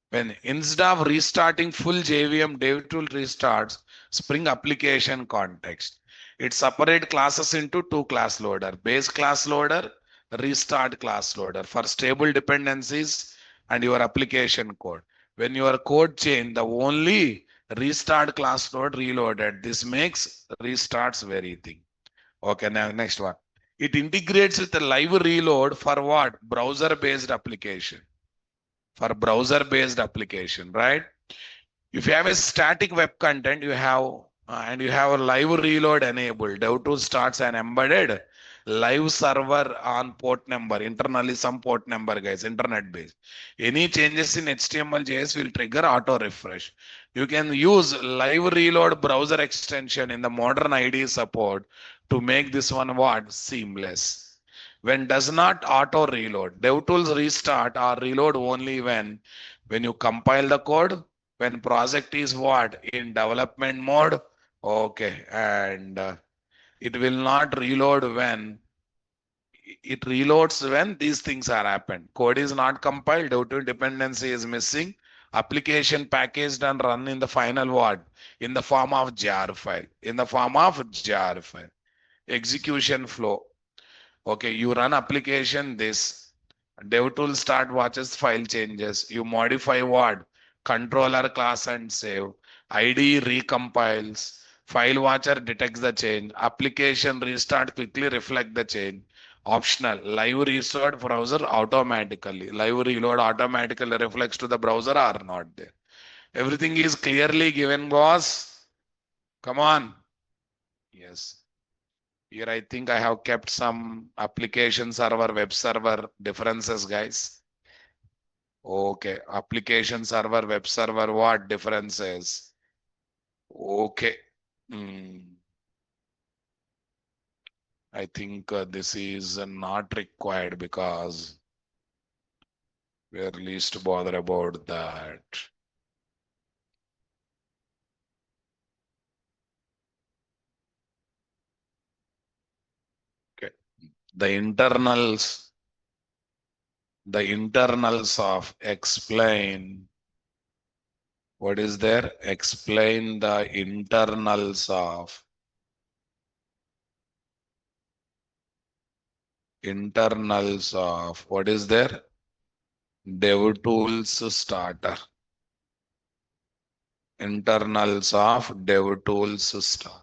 When instead of restarting full JVM, DevTool restarts Spring application context. It separates classes into two class loader, base class loader, restart class loader for stable dependencies and your application code. When your code change, the only restart class load reloaded. This makes restarts very thing. Okay, now next one. It integrates with the live reload for what? Browser based application. For browser based application, right? If you have a static web content, you have and you have a live reload enabled. Dev2 starts an embedded live server on port number, internally some port number, guys, internet based. Any changes in HTML JS will trigger auto refresh. You can use live reload browser extension in the modern IDE support to make this one what seamless. When does not auto reload, DevTools restart or reload only when you compile the code, when project is what in development mode. Okay, and it will not reload when it reloads when these things are happened. Code is not compiled due to dependency is missing. Application packaged and run in the final what in the form of jar file. In the form of jar file. Execution flow. Okay, you run application this. DevTool start watches file changes. You modify what? Controller class and save. IDE recompiles. File watcher detects the change. Application restart quickly reflect the change. Optional. Live restart browser automatically. Live reload automatically reflects to the browser or not there. Everything is clearly given, boss. Come on. Yes. Here I think I have kept some application server, web server differences, guys. Okay, application server, web server, what differences? Okay. Hmm. I think this is not required because we're least bothered about that. Okay. The internals, the internals of explain. What is there? Explain the internals of what is there? DevTools starter. Internals of DevTools starter.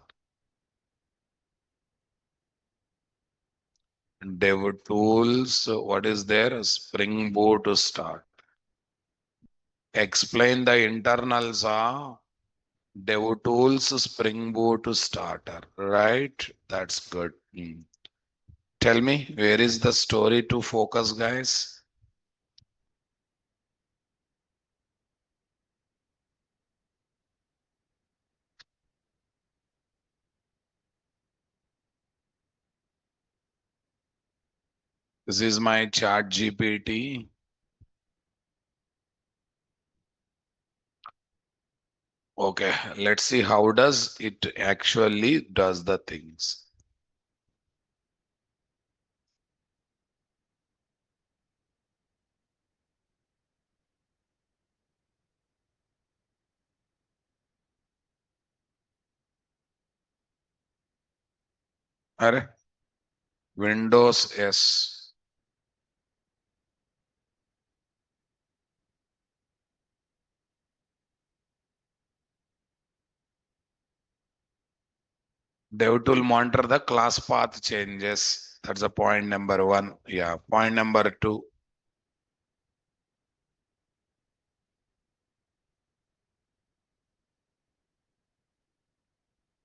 DevTools, what is there? Spring Boot start. Explain the internals of DevTools Spring Boot starter. Right? That's good. Tell me, where is the story to focus, guys? This is my chat GPT. Okay, let's see how does it actually does the things. Are Windows S. DevTool monitor the class path changes. That's a point number one. Yeah. Point number two.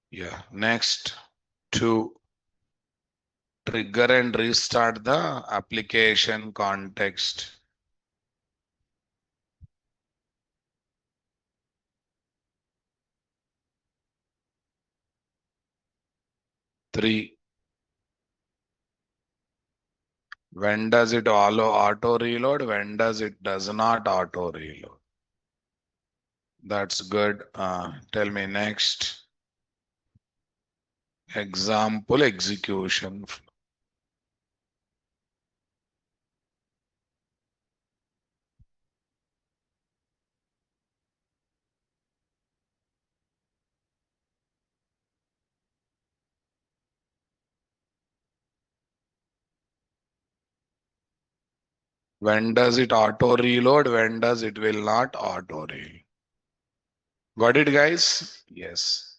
Yeah. Next, two, trigger and restart the application context. Three, when does it auto reload? When does it does not auto reload? That's good. Tell me next. Example execution. When does it auto reload? When does it will not auto reload? Got it, guys? Yes.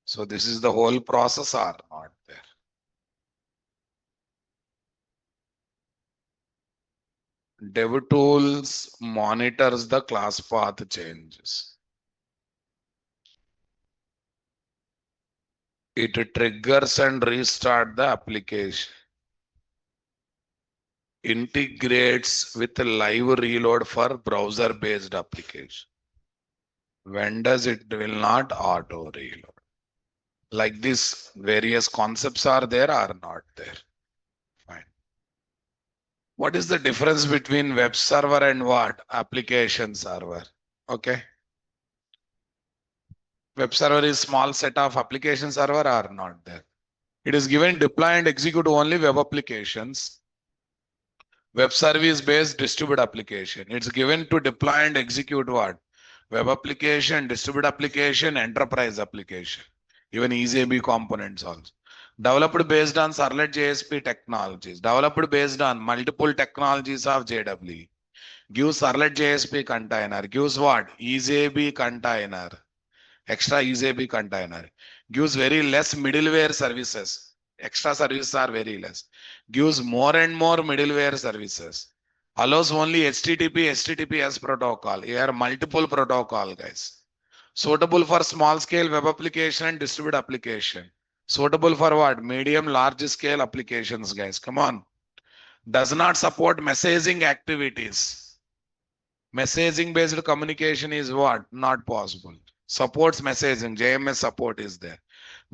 So this is the whole process or not there. DevTools monitors the class path changes. It triggers and restart the application. Integrates with a live reload for browser-based application. When does it will not auto reload? Like this, various concepts are there or not there? Fine. What is the difference between web server and what? Application server. Okay. Web server is small set of application server are not there. It is given deploy and execute only web applications. Web service based distributed application. It's given to deploy and execute what? Web application, distributed application, enterprise application. Even EasyAB components also. Developed based on Servlet JSP technologies. Developed based on multiple technologies of JWE. Gives Servlet JSP container. Gives what? EasyAB container. Extra EasyAB container. Gives very less middleware services. Extra services are very less. Gives more and more middleware services. Allows only HTTP, HTTPS protocol. Here multiple protocol, guys. Suitable for small scale web application and distributed application. Suitable for what? Medium, large scale applications, guys. Come on. Does not support messaging activities. Messaging based communication is what? Not possible. Supports messaging. JMS support is there.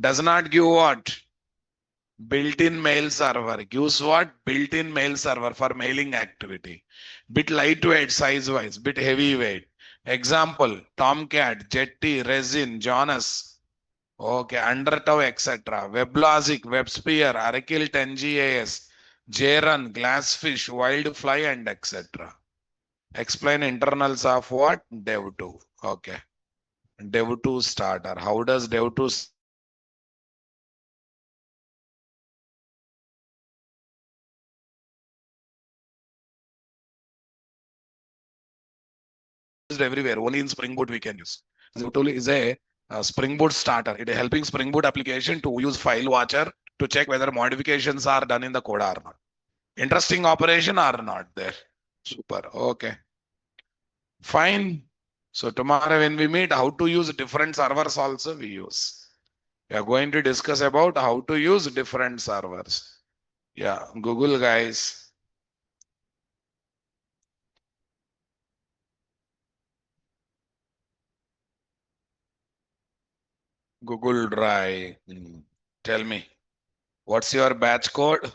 Does not give what? Built-in mail server. Gives what? Built-in mail server for mailing activity. Bit lightweight size-wise, bit heavyweight. Example, Tomcat, Jetty, Resin, Jonas. Okay, Undertow, etc. WebLogic, WebSphere, Oracle 10GAS, JRun, Glassfish, Wildfly, and etc. Explain internals of what? Dev2. Okay. Dev2 starter. How does Dev2 everywhere? Only in Spring Boot we can use. Dev2 is a Spring Boot starter. It is helping Spring Boot application to use file watcher to check whether modifications are done in the code or not. Interesting operation or not there? Super. Okay. Fine. So tomorrow when we meet, how to use different servers also we use. We are going to discuss about how to use different servers. Yeah, Google guys. Google Drive. Tell me, what's your batch code?